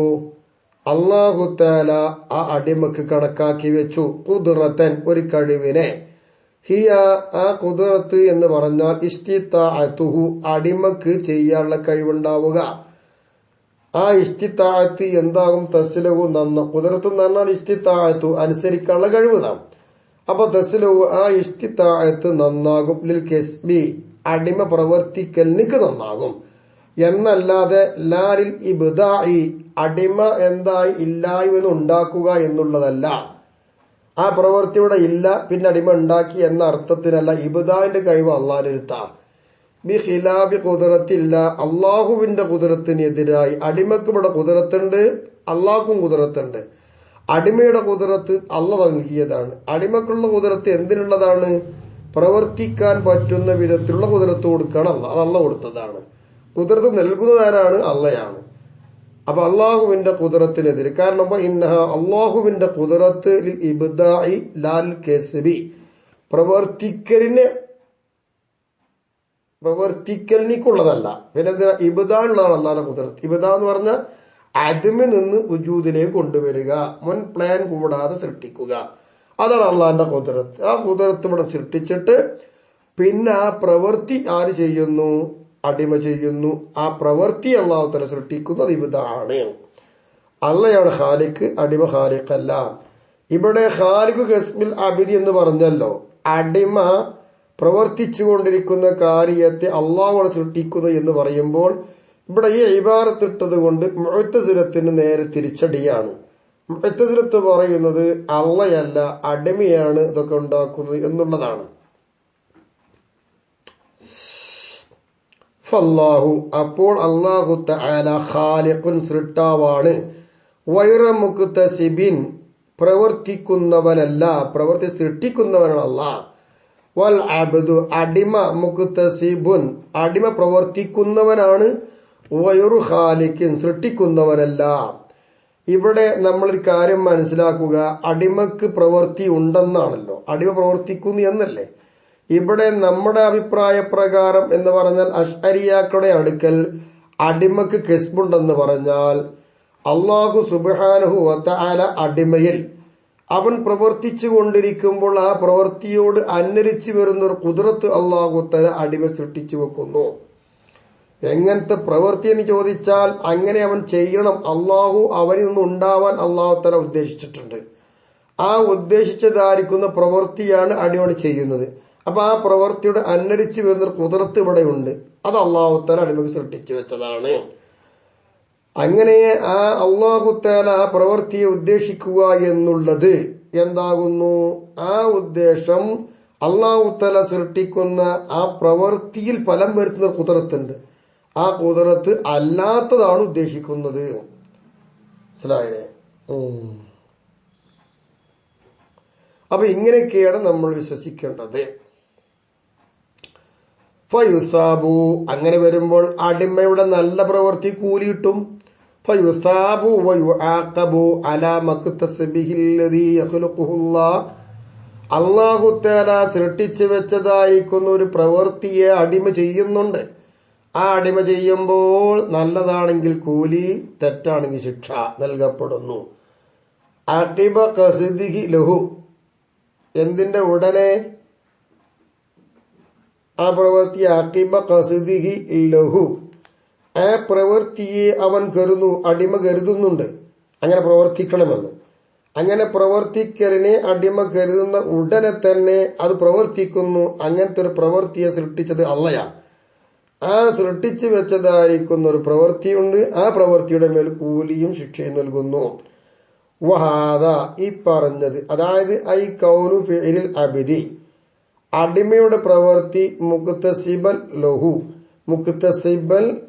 അല്ലാഹു തആല ആ അടിമക്ക് കണക്കാക്കി വെച്ചു ഖുദ്റത്തൻ ഒരു കഴിവിനെ. ഹിയ ആ ഖുദ്റത്ത് എന്ന് പറഞ്ഞാൽ ഇസ്തിതാഅതുഹു അടിമക്ക് ചെയ്യാനുള്ള കഴിവുണ്ടാവുക. ആ ഇസ്തിതാഅത്ത് എന്താകും? തസ്ലഹു നന്ന ഖുദ്റത്ത് എന്ന് പറഞ്ഞാൽ ഇസ്തിതാഅത്തു അനുസരിക്കാനുള്ള കഴിവ് നാം. അപ്പൊ തസ്ലു ആ ഇഷ്തിത്താഅത്ത് നന്നാകും, ലിൽ കസ്ബി അടിമ പ്രവർത്തിക്കലിന് നന്നാകും എന്നല്ലാതെ ലാലിൽ ഇബ്ദാഇ അടിമ എന്തായി ഇല്ലായ്മ ഉണ്ടാക്കുക എന്നുള്ളതല്ല. ആ പ്രവൃത്തി ഇവിടെ ഇല്ല പിന്നെ അടിമ ഉണ്ടാക്കി എന്ന അർത്ഥത്തിനല്ല. ഇബ്ദാഇന്റെ കഴിവ് അള്ളാഹിനെടുത്താ ബി ഖിലാബി ഖുദ്റത്തില്ല, അള്ളാഹുവിന്റെ ഖുദ്റത്തിനെതിരായി. അടിമക്ക് ഇവിടെ ഖുദ്റത്തുണ്ട്, അള്ളാഹുക്കും ഖുദ്റത്തുണ്ട്. അടിമയുടെ ഖുദ്റത്ത് അള്ളാഹ് നൽകിയതാണ്. അടിമക്കുള്ള ഖുദ്റത്ത് എന്തിനുള്ളതാണ്? പ്രവർത്തിക്കാൻ പറ്റുന്ന വിധത്തിലുള്ള ഖുദ്റത്ത് കൊടുക്കുകയാണ് അള്ളാഹ്. അത് അള്ളാഹ് കൊടുത്തതാണ്. ഖുദ്റത്ത് നൽകുന്നതാരാണ്? അള്ളയാണ്. അപ്പൊ അള്ളാഹുവിന്റെ ഖുദ്റത്തിനെതിരെ, കാരണം ഇന്നഹ അള്ളാഹുവിന്റെ ഖുദ്റത്ത് ലിൽ ഇബ്ദാഇ ലാൽ കസ്ബി പ്രവർത്തിക്കലിനുള്ളതല്ല. പിന്നെ ഇബ്ദാനുള്ളതാണ് അള്ളാഹുന്റെ ഖുദ്റത്ത്. ഇബ്ദാ എന്ന് പറഞ്ഞാൽ അദ്മിൽ നിന്ന് വജൂദിലേക്ക് കൊണ്ടുവരിക, മുൻ പ്ലാൻ കൂടാതെ സൃഷ്ടിക്കുക. അതാണ് അള്ളാഹിന്റെ ഖുദ്റത്ത്. ആ ഖുദ്റത്ത് ഇവിടെ സൃഷ്ടിച്ചിട്ട് പിന്നെ ആ പ്രവൃത്തി ആര് ചെയ്യുന്നു? അടിമ ചെയ്യുന്നു. ആ പ്രവൃത്തി അള്ളാഹു തആല സൃഷ്ടിക്കുന്നത് ഇബ്ദാഅാണ്. അള്ളയാണ് ഖാലിഖ്, അടിമ ഖാലിഖല്ല. ഇവിടെ ഖാലിഖ് കസ്ബിൽ അബ്ദി എന്ന് പറഞ്ഞല്ലോ. അടിമ പ്രവർത്തിച്ചുകൊണ്ടിരിക്കുന്ന കാര്യത്തെ അള്ളാഹുവാണ് സൃഷ്ടിക്കുന്നത് എന്ന് പറയുമ്പോൾ ഇവിടെ ഈ ഇബാറത്തിട്ടത് കൊണ്ട് മുഅ്തസിലത്തിന് നേരെ തിരിച്ചടിയാണ്. മുഅ്തസിലത്ത് പറയുന്നത് അള്ളയല്ല അടിമയാണ് ഇതൊക്കെ ഉണ്ടാക്കുന്നത് എന്നുള്ളതാണ്. ഫല്ലാഹു അപ്പോൾ അല്ലാഹു തആല ഖാലിഖുൻ സൃഷ്ടാവാണ്, വൈറ മുക്തസിബിൻ പ്രവർത്തിക്കുന്നവനല്ല, പ്രവർത്തി സൃഷ്ടിക്കുന്നവനാണ് അല്ലാഹ്. വൽ അബ്ദു അടിമ മുക്തസിബുൻ അടിമ പ്രവർത്തിക്കുന്നവനാണ്, വൈറു ഖാലിഖിൻ സൃഷ്ടിക്കുന്നവനല്ല. ഇവിടെ നമ്മളൊരു കാര്യം മനസ്സിലാക്കുക, അടിമക്ക് പ്രവൃത്തി ഉണ്ടെന്നാണല്ലോ, അടിമ പ്രവർത്തിക്കുന്നു എന്നല്ലേ. ഇവിടെ നമ്മുടെ അഭിപ്രായ പ്രകാരം എന്ന് പറഞ്ഞാൽ അശ്അരിയാക്കളുടെ അടുക്കൽ അടിമക്ക് കസ്ബുണ്ടെന്ന് പറഞ്ഞാൽ അല്ലാഹു സുബ്ഹാനഹു വ തആല അടിമയിൽ അവൻ പ്രവർത്തിച്ചു കൊണ്ടിരിക്കുമ്പോൾ ആ പ്രവൃത്തിയോട് അന്വരിച്ചു വരുന്ന ഒരു ഖുദ്റത്ത് അല്ലാഹു തആല അടിമ സൃഷ്ടിച്ചു വെക്കുന്നു. എങ്ങനത്തെ പ്രവൃത്തി എന്ന് ചോദിച്ചാൽ അങ്ങനെ അവൻ ചെയ്യണം. അല്ലാഹു അവനിൽ നിന്ന് ഉണ്ടാവാൻ അല്ലാഹു തആല ഉദ്ദേശിച്ചിട്ടുണ്ട്. ആ ഉദ്ദേശിച്ചതായിരിക്കുന്ന പ്രവൃത്തിയാണ് അടിമ ചെയ്യുന്നത്. അപ്പൊ ആ പ്രവൃത്തിയുടെ അന്വരിച്ച് വരുന്ന ഖുദ്റത്ത് ഇവിടെ ഉണ്ട്. അത് അല്ലാഹു തആല അടിമക്ക് സൃഷ്ടിച്ചു വെച്ചതാണ്. അങ്ങനെ ആ അല്ലാഹു തആല ആ പ്രവൃത്തിയെ ഉദ്ദേശിക്കുക എന്നുള്ളത് എന്താകുന്നു? ആ ഉദ്ദേശം അല്ലാഹു തആല സൃഷ്ടിക്കുന്ന ആ പ്രവൃത്തിയിൽ ഫലം വരുത്തുന്ന ഖുദ്റത്തുണ്ട്. ആ ഖുദ്റത്ത് അല്ലാത്തതാണ് ഉദ്ദേശിക്കുന്നത്. മനസ്സിലായേ? അപ്പൊ ഇങ്ങനെയൊക്കെയാണ് നമ്മൾ വിശ്വസിക്കേണ്ടത്. ഫയുസാബു അങ്ങനെ വരുമ്പോൾ അടിമയുടെ നല്ല പ്രവൃത്തി കൂലി കിട്ടും. ഫയുസാബു വയുആഖബു അലാ മക്തസബിഹില്ലദീ യഖ്ലുഖുഹുല്ലാഹ് അല്ലാഹു തആല സൃഷ്ടിച്ചു വെച്ചതായിരിക്കുന്ന ഒരു പ്രവൃത്തിയെ അടിമ ചെയ്യുന്നുണ്ട്. ആ അടിമ ചെയ്യുമ്പോൾ നല്ലതാണെങ്കിൽ കൂലി, തെറ്റാണെങ്കിൽ ശിക്ഷ നൽകപ്പെടുന്നു. അഖിബ ഖസ്ദിഹി ലഹു എന്തിന്റെ ഉടനെ? ആ പ്രവൃത്തി അഖിബ ഖസ്ദിഹി ലഹു ആ പ്രവൃത്തിയെ അവൻ കരുതുന്നു, അടിമ കരുതുന്നുണ്ട് അങ്ങനെ പ്രവർത്തിക്കണമെന്ന്. അങ്ങനെ പ്രവർത്തിക്കലിനെ അടിമ കരുതുന്ന ഉടനെ തന്നെ അത് പ്രവർത്തിക്കുന്നു. അങ്ങനത്തെ ഒരു പ്രവൃത്തിയെ സൃഷ്ടിച്ചത് അള്ളയാ. ആ സൃഷ്ടിച്ചു വെച്ചതായിരിക്കുന്ന ഒരു പ്രവൃത്തിയുണ്ട്. ആ പ്രവൃത്തിയുടെ മേൽ കൂലിയും ശിക്ഷയും നൽകുന്നു. വഹാദ ഈ പറഞ്ഞത്, അതായത് ഐ കൗനു ഫിഇലിൽ അബ്ദി അടിമയുടെ പ്രവൃത്തി മുക്തസിബൽ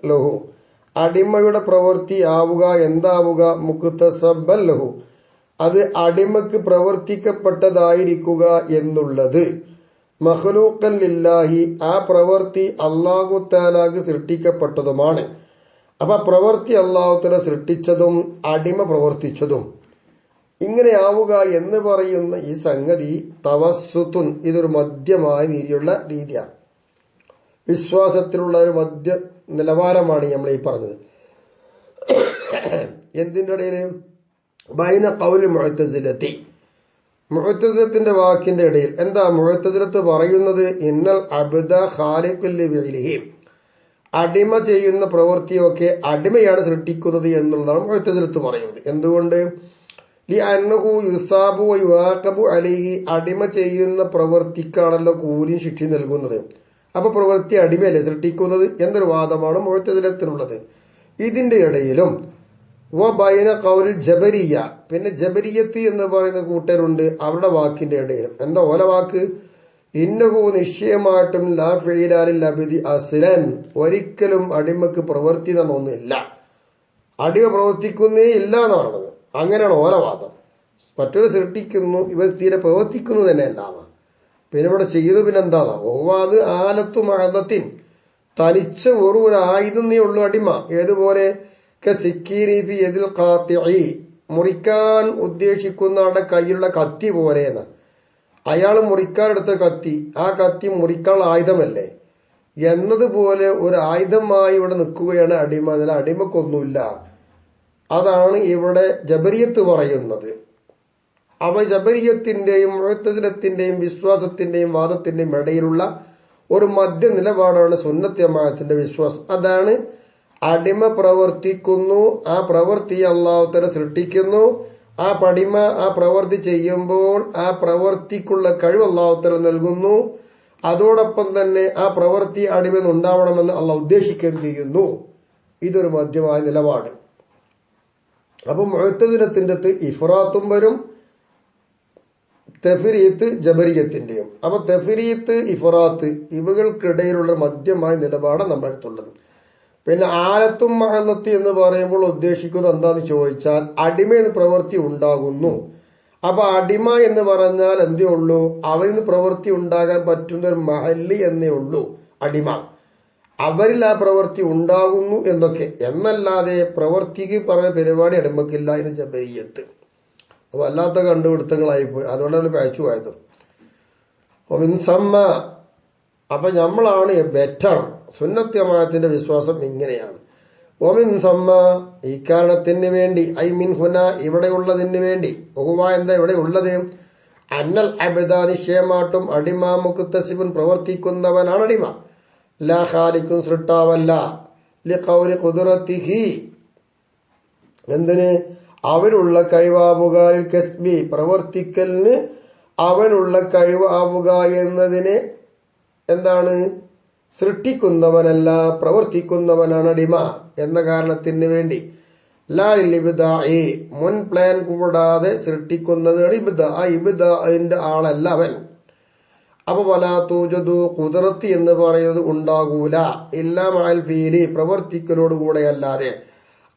ലഹു അടിമയുടെ പ്രവൃത്തി ആവുക എന്താവുക? മുക്തസബൽ ലഹു അത് അടിമക്ക് പ്രവർത്തിക്കപ്പെട്ടതായിരിക്കുക എന്നുള്ളത്. മഖ്ലൂഖൻ ലില്ലാഹി ആ പ്രവൃത്തി അല്ലാഹു തആലാക്ക് സൃഷ്ടിക്കപ്പെട്ടതുമാണ്. അപ്പൊ പ്രവൃത്തി അല്ലാഹു തആല സൃഷ്ടിച്ചതും അടിമ പ്രവർത്തിച്ചതും ഇങ്ങനെയാവുക എന്ന് പറയുന്ന ഈ സംഗതി തവസ്സുത്തുൻ ഇതൊരു മധ്യമായ രീതിയുള്ള രീതിയാണ്. വിശ്വാസത്തിലുള്ള ഒരു മധ്യ നിലവാരമാണ് നമ്മൾ ഈ പറഞ്ഞത്. എന്തിന്റെ ഇടയില്? ബൈന ഖൗലി മുഅ്തസിലത്തി മുഅ്തസിലത്തിന്റെ വാക്കിന്റെ ഇടയിൽ. എന്താ മുഅ്തസിലത്ത് പറയുന്നത്? ഇന്നൽ അബ്ദ ഖാലിഖുൽ ലിഫിഇലിഹി അടിമ ചെയ്യുന്ന പ്രവൃത്തിയൊക്കെ അടിമയാണ് സൃഷ്ടിക്കുന്നത് എന്നുള്ളതാണ് മുഅ്തസിലത്ത് പറയുന്നത്. എന്തുകൊണ്ട്? ലി അന്നഹു യുസാബു യുആഖബു അലൈഹി, അടിമ ചെയ്യുന്ന പ്രവൃത്തിക്കാണല്ലോ കൂലിയും ശിക്ഷ നൽകുന്നത്. അപ്പൊ പ്രവൃത്തി അടിമയല്ലേ സൃഷ്ടിക്കുന്നത് എന്നൊരു വാദമാണ് മുഅ്തസിലത്തിനുള്ളത്. ഇതിന്റെ ഇടയിലും ബൈന ഖൗലിൽ ജബരിയ, പിന്നെ ജബരിയത്ത് എന്ന് പറയുന്ന കൂട്ടരുണ്ട്, അവരുടെ വാക്കിന്റെ ഇടയിലും. എന്താ ഓല വാക്ക്? ഇന്നഹു നിശ്ചയമായിട്ടും ലാ ഫിഇലാലിൽ അബ്ദി അസ്ലൻ, ഒരിക്കലും അടിമക്ക് പ്രവൃത്തി എന്നൊന്നില്ല, അടിമ പ്രവർത്തിക്കുന്നേ ഇല്ല എന്ന് പറഞ്ഞത്. അങ്ങനെയാണ് ഓല വാദം. മറ്റൊരു സൃഷ്ടിക്കുന്നു, ഇവർ തീരെ പ്രവർത്തിക്കുന്നു തന്നെ അല്ലാതെ. പിന്നെ ഇവിടെ ചെയ്തു പിന്നെന്താ? ഓവാത് ആലത്തു മഅദത്തിൻ, തനിച്ച വെറും ഒരു ആയുധന്നേ ഉള്ളൂ അടിമ. ഏതുപോലെ? കസിക്കീനി യദിൽ ഖാത്തിഇ, മുറിക്കാൻ ഉദ്ദേശിക്കുന്ന ആളുടെ കയ്യിലുള്ള കത്തി പോലെയെന്ന്. അയാൾ മുറിക്കാനെടുത്ത കത്തി, ആ കത്തി മുറിക്കാനുള്ള ആയുധമല്ലേ എന്നതുപോലെ ഒരു ആയുധമായി ഇവിടെ നിൽക്കുകയാണ് അടിമ. അതിൽ അടിമക്കൊന്നുമില്ല. അതാണ് ഇവിടെ ജബരിയത്ത് പറയുന്നത്. അവ ജബരിയത്തിന്റെയും മുഅ്തസിലത്തിന്റെയും വിശ്വാസത്തിന്റെയും വാദത്തിന്റെയും ഇടയിലുള്ള ഒരു മധ്യ നിലപാടാണ് സുന്നത്ത് ജമാഅത്തിന്റെ വിശ്വാസം. അതാണ് അടിമ പ്രവർത്തിക്കുന്നു, ആ പ്രവൃത്തി അല്ലാഹു തആല സൃഷ്ടിക്കുന്നു, ആ പ്രവൃത്തി ചെയ്യുമ്പോൾ ആ പ്രവൃത്തിക്കുള്ള കഴിവ് അല്ലാഹു തആല നൽകുന്നു. അതോടൊപ്പം തന്നെ ആ പ്രവൃത്തി അടിമ ഉണ്ടാവണമെന്ന് അല്ലാഹു ഉദ്ദേശിക്കുകയും ചെയ്യുന്നു. ഇതൊരു മധ്യമായ നിലപാട്. അപ്പൊ മുഅ്തസിലത്തിന്റെ ഇഫ്റാത്തും വരും, തഫ്രീത്ത് ജബരിയത്തിന്റെയും. അപ്പൊ തഫ്രീത്ത് ഇഫ്റാത്ത് ഇവകൾക്കിടയിലുള്ള മധ്യമായ നിലപാടാണ് നമ്മുടെ അടുത്തുള്ളത്. പിന്നെ ആലത്തും മഹല്ലത്ത് എന്ന് പറയുമ്പോൾ ഉദ്ദേശിക്കുന്നത് എന്താന്ന് ചോദിച്ചാൽ അടിമയെന്ന് പ്രവൃത്തി ഉണ്ടാകുന്നു. അപ്പൊ അടിമ എന്ന് പറഞ്ഞാൽ എന്തേ ഉള്ളൂ? അവരിന്ന് പ്രവൃത്തി ഉണ്ടാകാൻ പറ്റുന്ന ഒരു മഹല്ലി എന്നേ ഉള്ളൂ അടിമ. അവരിൽ ആ പ്രവൃത്തി ഉണ്ടാകുന്നു എന്നൊക്കെ, എന്നല്ലാതെ പ്രവൃത്തിക്ക് പറഞ്ഞ പരിപാടി അടിമക്കില്ല എന്ന് ജബരിയത്ത്. അപ്പൊ അല്ലാത്ത കണ്ടുപിടുത്തങ്ങളായിപ്പോയി. അതുകൊണ്ടാണ് പേച്ചു പോയത്. അപ്പൊ നമ്മളാണ് ബെറ്റർ. സുന്നത്ത് ജമാഅത്തിന്റെ വിശ്വാസം ഇങ്ങനെയാണ്. ഒമിൻ സമ്മ, ഈ കാരണത്തിന് വേണ്ടി, ഐ മിൻ ഹുന, ഇവിടെയുള്ളതിന് വേണ്ടി. ഒഹുവ, എന്താ ഇവിടെ ഉള്ളത്? അന്നൽ അബ്ദ, നിശ്ചയമായിട്ടും അടിമ, മുക്തസിബുൻ, പ്രവർത്തിക്കുന്നവനാണ് അടിമ. ലാ ഖാലിഖുൻ, സൃഷ്ടാവല്ല. ലിഖൗലി ഖുദ്റതിഹി, എന്തിന്? അവനുള്ള കഴിവാവുകാരിൽ കസ്ബി, പ്രവർത്തിക്കലിന് അവനുള്ള കഴിവാവുക എന്നതിന് എന്താണ്? സൃഷ്ടിക്കുന്നവനല്ല, പ്രവർത്തിക്കുന്നവനാണ് അടിമ എന്ന കാരണത്തിന് വേണ്ടി. ലാലിൽ ഇബ്ദാഇ, മുൻ പ്ലാൻ കൂടാതെ സൃഷ്ടിക്കുന്നതാണ് ഇബ്ദ. ആ ഇബ്ദാഇന്റെ ആളല്ല അവൻ. അപ്പൊ വലാ തൂജദു, ഖുദ്റത്ത് എന്ന് പറയുന്നത് ഉണ്ടാകൂല, ഇല്ലാ മഅൽ ഫീലി, പ്രവർത്തിക്കലോടുകൂടെ അല്ലാതെ.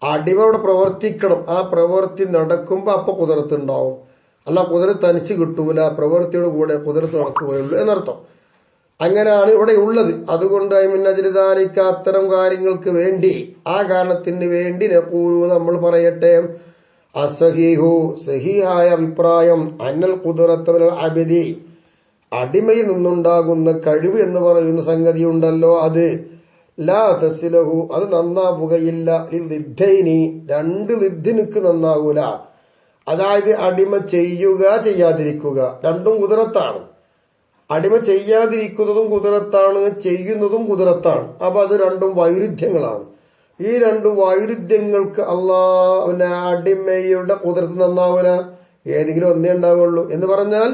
അടിമയോട് പ്രവർത്തിക്കണം, ആ പ്രവൃത്തി നടക്കുമ്പോ അപ്പൊ ഖുദ്റത്ത് ഉണ്ടാവും. അല്ല ഖുദ്റത്ത് തനിച്ച് കിട്ടൂല, പ്രവൃത്തിയോട് കൂടെ ഖുദ്റത്ത് നടക്കുകയുള്ളൂ എന്നർത്ഥം. അങ്ങനെയാണ് ഇവിടെ ഉള്ളത്. അതുകൊണ്ട് മിന്നജ്ലിദാലിക, അത്തരം കാര്യങ്ങൾക്ക് വേണ്ടി, ആ കാരണത്തിന് വേണ്ടി നഖൂലു, നമ്മൾ പറയട്ടെ, അസ്സഹീഹു, സഹീഹായ അഭിപ്രായം, അന്നൽ ഖുദ്റത മിനൽ അബ്ദി, അടിമയിൽ നിന്നുണ്ടാകുന്ന കഴിവ് എന്ന് പറയുന്ന സംഗതി ഉണ്ടല്ലോ, അത് ലാ തസ്ലഹു, അത് നന്നാവുകയില്ല. ലിദ്ദൈനി, രണ്ട് ലിദ്ദിനുക്ക് നന്നാകൂല. അതായത് അടിമ ചെയ്യുക ചെയ്യാതിരിക്കുക രണ്ടും ഖുദ്റത്താണ്. അടിമ ചെയ്യാതിരിക്കുന്നതും ഖുദ്റത്താണ്, ചെയ്യുന്നതും ഖുദ്റത്താണ്. അപ്പൊ അത് രണ്ടും വൈരുദ്ധ്യങ്ങളാണ്. ഈ രണ്ട് വൈരുദ്ധ്യങ്ങൾക്ക് അള്ളാഹുവിന്റെ അടിമയുടെ ഖുദ്റത്ത് നന്നാവൂല, ഏതെങ്കിലും ഒന്നേ ഉണ്ടാവുള്ളൂ എന്ന് പറഞ്ഞാൽ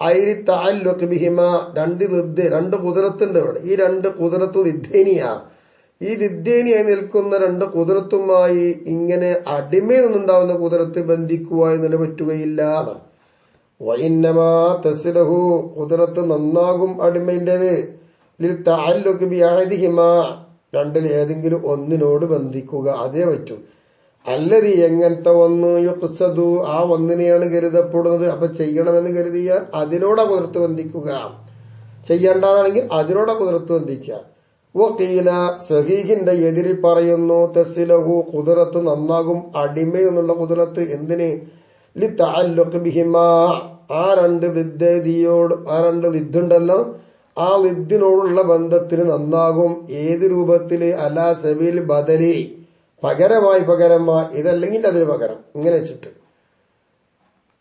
ഐരി തഅല്ലുഖ് ബിഹിമ, രണ്ട് ഖുദ്റത്തുണ്ട് ഇവിടെ. ഈ രണ്ട് ഖുദ്റത്ത് ലിദ്ദൈനിയാ. ഈ ലിദ്ദൈനിയായി നിൽക്കുന്ന രണ്ട് ഖുദ്റത്തുമായി ഇങ്ങനെ അടിമയിൽ നിന്നുണ്ടാവുന്ന ഖുദ്റത്ത് ബന്ധിക്കുക എന്നതിന് പറ്റുകയില്ല. വഇന്നമാ തസ്ലഹു, ഖുദ്റത്ത് നന്നാകും അടിമന്റേത്, ലിൽ തഅല്ലുഖ് ബിഅഹദിഹിമ, രണ്ടിൽ ഏതെങ്കിലും ഒന്നിനോട് ബന്ധിക്കുക, അതേ പറ്റും. അല്ലതി, എങ്ങനത്തെ ഒന്ന്, യുഖ്സദു, ആ ഒന്നിനെയാണ് കരുതപ്പെടുന്നത്. അപ്പൊ ചെയ്യണമെന്ന് കരുതിയാൽ അതിനോടാ ഖുദ്റത്ത് ബന്ധിക്കുക, ചെയ്യേണ്ടതാണെങ്കിൽ അതിനോടാ ഖുദ്റത്ത് ബന്ധിക്കുക. വഖീല, സഹീഹിന്റെ എതിരിൽ പറയുന്നു, തസ്ലഹു, ഖുദ്റത്ത് നന്നാകും അടിമയെന്നുള്ള ഖുദ്റത്ത്. എന്തിന്? ലി തഅല്ലുഖ് ബിഹിമ, ആ രണ്ട് ലിദ്ദയോട്, ആ രണ്ട് ലിദ്ദുണ്ടല്ലോ, ആ ലിദ്ദിനോടുള്ള ബന്ധത്തിന് നന്നാകും. ഏത് രൂപത്തില്? അലാ സബീൽ ബദലി, പകരമായി, ഇതല്ലെങ്കിൽ അതിന് പകരം, ഇങ്ങനെ വെച്ചിട്ട്.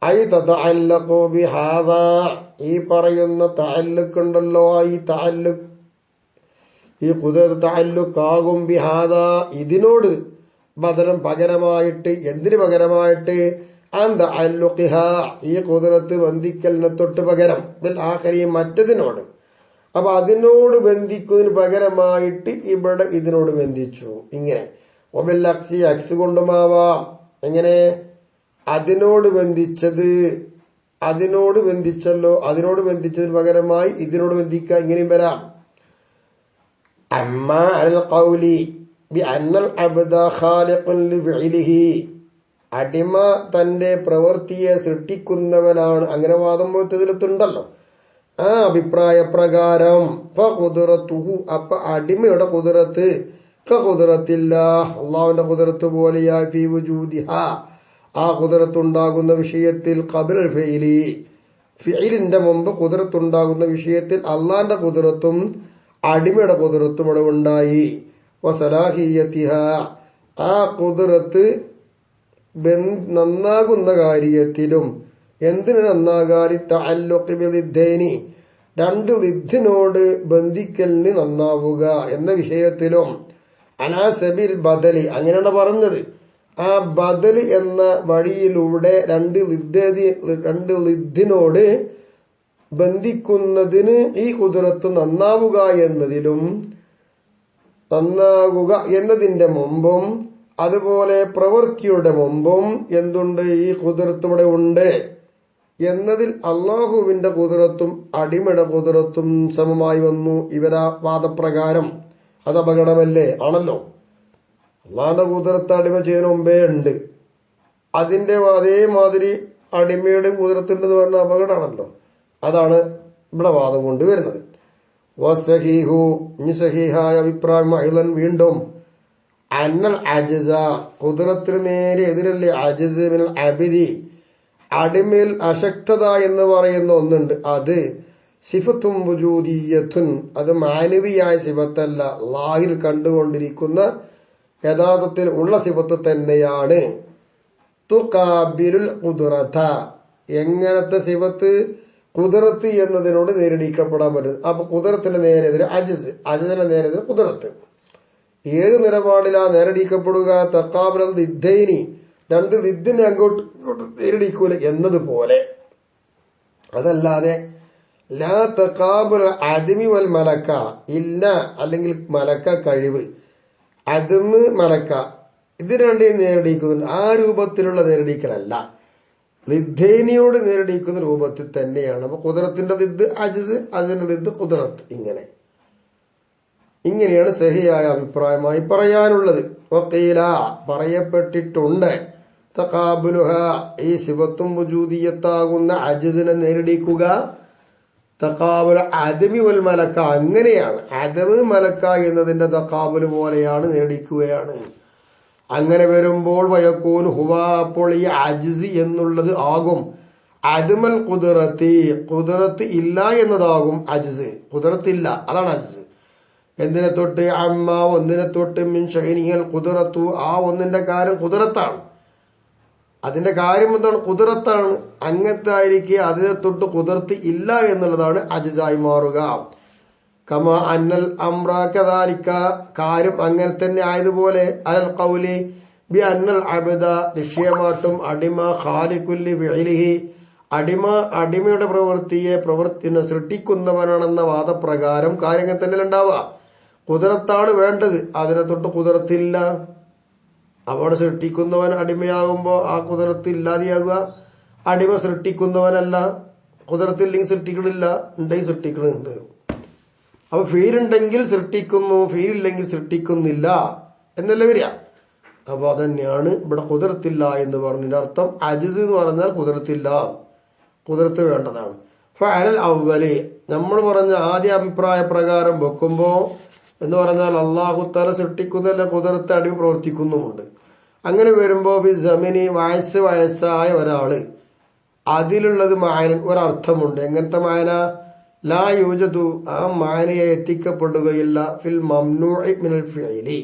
ഐ തതഅല്ലഖു ബിഹാദാ, ഈ പറയുന്ന തഅല്ലുഖ് ഉണ്ടല്ലോ, ഈ തഅല്ലുഖ്, ഈ ഖുദ്റത്ത് തഅല്ലുഖ് ആകും ബിഹാദാ, ഇതിനോട് ബദലം, പകരമായിട്ട്. എന്തിന് പകരമായിട്ട്? ഈ ഖുദ്റത്ത് ബന്ധിക്കലിനെ തൊട്ട് പകരം ബിൽ ആഖരി മറ്റതിനോട്. അപ്പൊ അതിനോട് ബന്ധിക്കുന്നതിന് പകരമായിട്ട് ഇവിടെ ഇതിനോട് ബന്ധിച്ചു. ഇങ്ങനെ ഒബിൽ അക്സി അക്സ് കൊണ്ടുമാവാം. എങ്ങനെ അതിനോട് ബന്ധിച്ചത് അതിനോട് ബന്ധിച്ചല്ലോ, അതിനോട് ബന്ധിച്ചതിന് പകരമായി ഇതിനോട് ബന്ധിക്കുക, ഇങ്ങനെയും വരാം. അമ്മ അൽ ഖൗലി ബി അന്നൽ അബ്ദ ഖാലിഖുൻ ലിഫിഇലിഹി, അടിമ തന്റെ പ്രവൃത്തിയെ സൃഷ്ടിക്കുന്നവനാണ്, അങ്ങനെ വാദം മുഅ്തസിലത്തുണ്ടല്ലോ. ആ അഭിപ്രായ പ്രകാരം ഫഖുദ്റതുഹു, അപ്പൊ അടിമയുടെ ഖുദ്റത്ത് കഖുദ്റത്തില്ലാഹ്, അല്ലാഹുവിന്റെ ഖുദ്റത്ത് പോലെയാ ഫീ വുജൂദിഹാ, ആ ഖുദ്റത്തുണ്ടാകുന്ന വിഷയത്തിൽ ഖബ്ല ഫിഇലി, ഫിഇലിന്റെ മുമ്പ് ഖുദ്റത്തുണ്ടാകുന്ന വിഷയത്തിൽ അല്ലാഹുവിന്റെ ഖുദ്റത്തും അടിമയുടെ ഖുദ്റത്തും ഇവിടെ ഉണ്ടായി. വസലാഹിയതിഹാ, ആ ഖുദ്റത്ത് നന്നാകുന്ന കാര്യത്തിലും എന്തിനു നന്നാകാലി തഅല്ലുഖ് ബിളിദ്ദൈനി, രണ്ട് ലിദ്ദിനോട് ബന്ധിക്കലിന് നന്നാവുക എന്ന വിഷയത്തിലും അലാ സബീൽ ബദലി, അങ്ങനെയാണ് പറഞ്ഞത്. ആ ബദൽ എന്ന വഴിയിലൂടെ രണ്ട് ലിദ്ദിനോട് ബന്ധിക്കുന്നതിന് ഈ ഖുദ്റത്ത് നന്നാവുക എന്നതിന്റെ മുമ്പും അതുപോലെ പ്രവൃത്തിയുടെ മുമ്പും എന്തുണ്ട്, ഈ ഖുദ്റത്ത് ഇവിടെ ഉണ്ട് എന്നതിൽ അള്ളാഹുവിന്റെ ഖുദ്റത്തും അടിമയുടെ ഖുദ്റത്തും സമമായി വന്നു ഇവരാ വാദപ്രകാരം. അത് അപകടമല്ലേ? ആണല്ലോ. അള്ളാഹുന്റെ ഖുദ്റത്ത് അടിമ ചെയ്യുന്ന മുമ്പേ ഉണ്ട്, അതിന്റെ അതേമാതിരി അടിമയുടെ ഖുദ്റത്തുണ്ടെന്ന് പറഞ്ഞ അപകടമാണല്ലോ. അതാണ് ഇവിടെ വാദം കൊണ്ടുവരുന്നത്. വസ്തഹീഹു, ഇനി സഹീഹായ അഭിപ്രായം അയ്ലൻ വീണ്ടും, അന്നൽ അജ്സ, ഖുദ്റത്തിന് നേരെ എതിരല്ലേ അജ്സ് മിനൽ അബ്ദി, അടിമയിൽ അശക്തത എന്ന് പറയുന്ന ഒന്നുണ്ട്, അത് സിഫത്തും വുജൂദിയ്യത്തുൻ, അത് മാനവിയായ സിഫത്തല്ല, അല്ലാഹിൽ കണ്ടുകൊണ്ടിരിക്കുന്ന യഥാർത്ഥത്തിൽ ഉള്ള സിഫത്ത് തന്നെയാണ്. തുഖാബിലുൽ ഖുദ്റത, എങ്ങനത്തെ സിഫത്ത്? ഖുദ്റത്ത് എന്നതിനോട് നേരിടിക്കപ്പെടാൻ പറ്റും. അപ്പൊ ഖുദ്റത്തിന്റെ നേരെതിരെ അജ്സ്, അജ്സിന്റെ നേരെതിരെ ഖുദ്റത്ത്. ഏത് നിലപാടിലാ നേരടിക്കപ്പെടുക? തഖാബുൽ ലിദ്ദൈനി, രണ്ട് ലിദ്ദിനെ അങ്ങോട്ട് നേരിടിക്കൂല എന്നതുപോലെ. അതല്ലാതെ ലാ തഖാബുൽ അദ്മി വൽ മലക്ക, ഇല്ല അല്ലെങ്കിൽ മലക്ക കഴിവ്, അദ്മ് മലക്ക, ഇത് രണ്ടേയും നേരിടിക്കുന്നുണ്ട്. ആ രൂപത്തിലുള്ള നേരിടിക്കലല്ല, ലിദ്ദൈനിയോട് നേരിടിക്കുന്ന രൂപത്തിൽ തന്നെയാണ്. അപ്പൊ ഖുദ്റത്തിന്റെ ലിദ് അജ്സ്, അജ്സിന്റെ ലിദ് ഖുദ്റത്ത്. ഇങ്ങനെയാണ് സഹിയായ അഭിപ്രായമായി പറയാനുള്ളത്. വഖീല, പറയപ്പെട്ടിട്ടുണ്ട്, തഖാബുലുഹ, ഈ സിഫത്തും വുജൂദിയത്താകുന്ന അജ്സിനെ നേരിടിക്കുക, തഖാബുൽ അദ്മി വൽ മലക്ക, അങ്ങനെയാണ്. അദ്മ് മലക്ക എന്നതിന്റെ തഖാബുല് പോലെയാണ്, നേടിക്കുകയാണ്. അങ്ങനെ വരുമ്പോൾ വയക്കൂൻ ഹുവ, അപ്പോൾ ഈ അജ്സ് എന്നുള്ളത് ആകും അദ്മൽ ഖുദ്റത്തി, ഖുദ്റത്ത് ഇല്ല എന്നതാകും അജ്സ്. ഖുദ്റത്തില്ല, അതാണ് അജ്സ്. എന്തിനെ തൊട്ട്? അമ്മ, ഒന്നിനെ തൊട്ട്, മിൻ ഷൈനിഹൽ ഖുദ്റത്തു, ആ ഒന്നിന്റെ കാര്യം ഖുദ്റത്താണ്, അതിന്റെ കാര്യം എന്താണ്? ഖുദ്റത്താണ്. അങ്ങനത്തെ ആയിരിക്കെ അതിനെ തൊട്ട് ഖുദ്റത്ത് ഇല്ല എന്നുള്ളതാണ് അജ്സായി മാറുക. കമാ അന്നൽ അംറ കദാലിക, കാര്യം അങ്ങനെ തന്നെ ആയതുപോലെ, അലൽ ഖൗലി ബി അന്നൽ അബ്ദ, നിശ്ചയമായിട്ടും അടിമ, ഖാലിഖുൽ ലിഫിഇലിഹി, അടിമയുടെ പ്രവൃത്തിനെ സൃഷ്ടിക്കുന്നവനാണെന്ന വാദപ്രകാരം കാര്യങ്ങൾ തന്നെ ഉണ്ടാവുക. ഖുദ്റത്താണ് വേണ്ടത്, അതിനെ തൊട്ട് ഖുദ്റത്തില്ല. അവിടെ സൃഷ്ടിക്കുന്നവൻ അടിമയാകുമ്പോ ആ ഖുദ്റത്ത് ഇല്ലാതെയാകുക. അടിമ സൃഷ്ടിക്കുന്നവനല്ല, ഖുദ്റത്തില്ലെങ്കിൽ സൃഷ്ടിക്കണില്ല, ഉണ്ടെങ്കിൽ സൃഷ്ടിക്കണുണ്ട്. അപ്പൊ ഫീലുണ്ടെങ്കിൽ സൃഷ്ടിക്കുന്നു, ഫീലില്ലെങ്കിൽ സൃഷ്ടിക്കുന്നില്ല എന്നല്ല വരിക. അപ്പൊ അതന്നെയാണ് ഇവിടെ ഖുദ്റത്തില്ല എന്ന് പറഞ്ഞതിന്റെ അർത്ഥം. അജ്സ് എന്ന് പറഞ്ഞാൽ ഖുദ്റത്തില്ല, ഖുദ്റത്ത് വേണ്ടതാണ്. ഫഅലൽ അവ്വലി, നമ്മൾ പറഞ്ഞ ആദ്യ അഭിപ്രായ പ്രകാരം വെക്കുമ്പോ എന്ന് പറഞ്ഞാൽ അല്ലാഹു തആല സൃഷ്ടിക്കുന്നല്ല, ഖുദ്റത്ത് അടിമ പ്രവർത്തിക്കുന്നുമുണ്ട്. അങ്ങനെ വരുമ്പോ ബിസമിനി, വയസ്സായ ഒരാള്, അതിലുള്ളത് മായന, ഒരർത്ഥമുണ്ട്. എങ്ങനത്തെ മായന? ലാ യൂജദു, ആ മായനയെ എത്തിക്കപ്പെടുകയില്ല, ഫിൽ മംനൂഇ മിനൽ ഫിഇലി,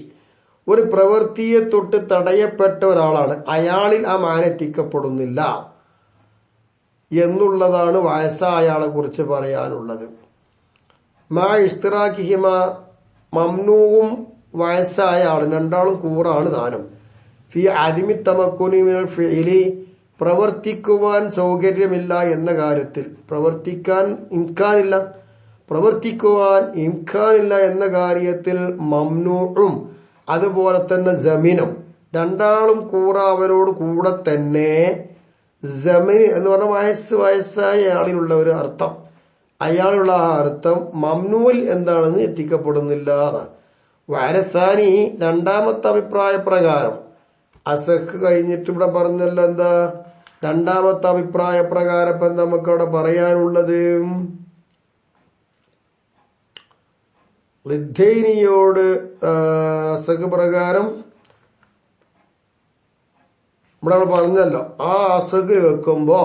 ഒരു പ്രവൃത്തിയെ തൊട്ട് തടയപ്പെട്ട ഒരാളാണ്, അയാളിൽ ആ മായന എത്തിക്കപ്പെടുന്നില്ല എന്നുള്ളതാണ് വയസ്സായ ആളെ കുറിച്ച് പറയാനുള്ളത്. മാ ഇഷ്തിറാക്കിഹിമ, മംനൂവും വയസ്സായ ആളും രണ്ടാളും കൂറാണ് താനും. ഫി അദിമി തമക്കുനി മിനൽ ഫിഇലി, പ്രവർത്തിക്കുവാൻ സൗകര്യമില്ല എന്ന കാര്യത്തിൽ പ്രവർത്തിക്കുവാൻ ഇംഖാനില്ല എന്ന കാര്യത്തിൽ മംനൂഉം അതുപോലെ തന്നെ ജമീനും രണ്ടാളും അവരോട് കൂടെ തന്നെ ജമീന് എന്ന് പറഞ്ഞ വയസ്സായ ആളിലുള്ള ഒരു അർത്ഥം, അയാളുള്ള ആ അർത്ഥം മംനൂൽ എന്താണെന്ന് എത്തിക്കപ്പെടുന്നില്ല. വാരസാനി രണ്ടാമത്തെ അഭിപ്രായ പ്രകാരം അസഖ് കഴിഞ്ഞിട്ട് ഇവിടെ പറഞ്ഞല്ലോ എന്താ രണ്ടാമത്തെ അഭിപ്രായ പ്രകാരം ഇപ്പം നമുക്കവിടെ പറയാനുള്ളത് ലിദ്ദൈനിയോട് അസഖ് പ്രകാരം ഇവിടെ നമ്മൾ പറഞ്ഞല്ലോ ആ അസഖ് വെക്കുമ്പോ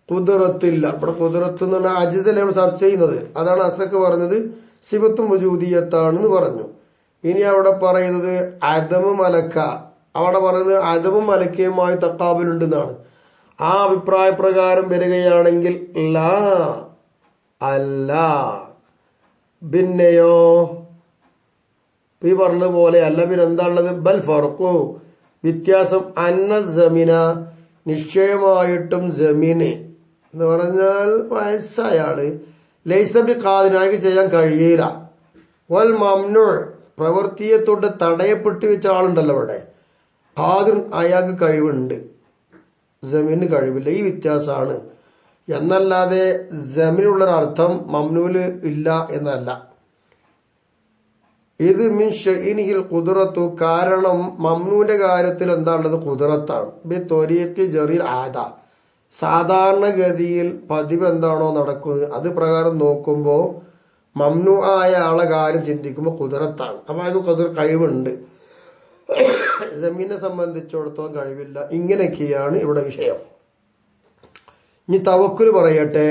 കുതിറത്തില്ല. ഇവിടെ കുതിറത്ത് എന്ന് പറഞ്ഞാൽ അജിസല്ലേ നമ്മൾ ചർച്ച ചെയ്യുന്നത്, അതാണ് അസഖ് പറഞ്ഞത് സിബത്തും വജൂദിയത്താണെന്ന് പറഞ്ഞു. ഇനി അവിടെ പറയുന്നത് അദമു മലക്ക, അവിടെ പറയുന്നത് അദമും മലക്കയുമായി തക്കാബിലുണ്ടെന്നാണ്. ആ അഭിപ്രായ പ്രകാരം വരികയാണെങ്കിൽ ലാ അല്ല, പിന്നെയോ ഈ പറഞ്ഞതുപോലെ അല്ല, പിന്നെ എന്താണുള്ളത് ബൽ ഫർഖു വ്യത്യാസം, അന്ന ജമീന നിശ്ചയമായിട്ടും ജമീന് എന്ന് പറഞ്ഞാൽ വയസ്സായ ആള് ലൈസബി ഖാദിനായി ചെയ്യാൻ കഴിയില്ല. വൽ മംനു പ്രവൃത്തിയെ തൊട്ട് തടയപ്പെട്ട് വെച്ച ആളുണ്ടല്ലോ അവിടെ, ഖാദിർ അയാൾക്ക് കഴിവുണ്ട്, ജമീന് കഴിവില്ല. ഈ വ്യത്യാസമാണ് എന്നല്ലാതെ ജമീനുള്ളൊരർത്ഥം മംനൂല് ഇല്ല എന്നല്ല. ഇത് മിൻ ഷൈനിഹിൽ ഖുദ്റത്തു, കാരണം മംനൂന്റെ കാര്യത്തിൽ എന്താണുള്ളത് ഖുദ്റത്താണ്. ബി ത്വരീഖി ജറീൽ ആദ, സാധാരണഗതിയിൽ പതിവ് എന്താണോ നടക്കുന്നത് അത് പ്രകാരം നോക്കുമ്പോ മംനു ആയ ആളെ കാര്യം ചിന്തിക്കുമ്പോൾ ഖുദ്റത്താണ്. അപ്പൊ അയാൾക്ക് കഴിവുണ്ട്, ജമീനെ സംബന്ധിച്ചിടത്തോളം കഴിവില്ല. ഇങ്ങനെയൊക്കെയാണ് ഇവിടെ വിഷയം. ഇനി തവക്കുല് പറയട്ടെ.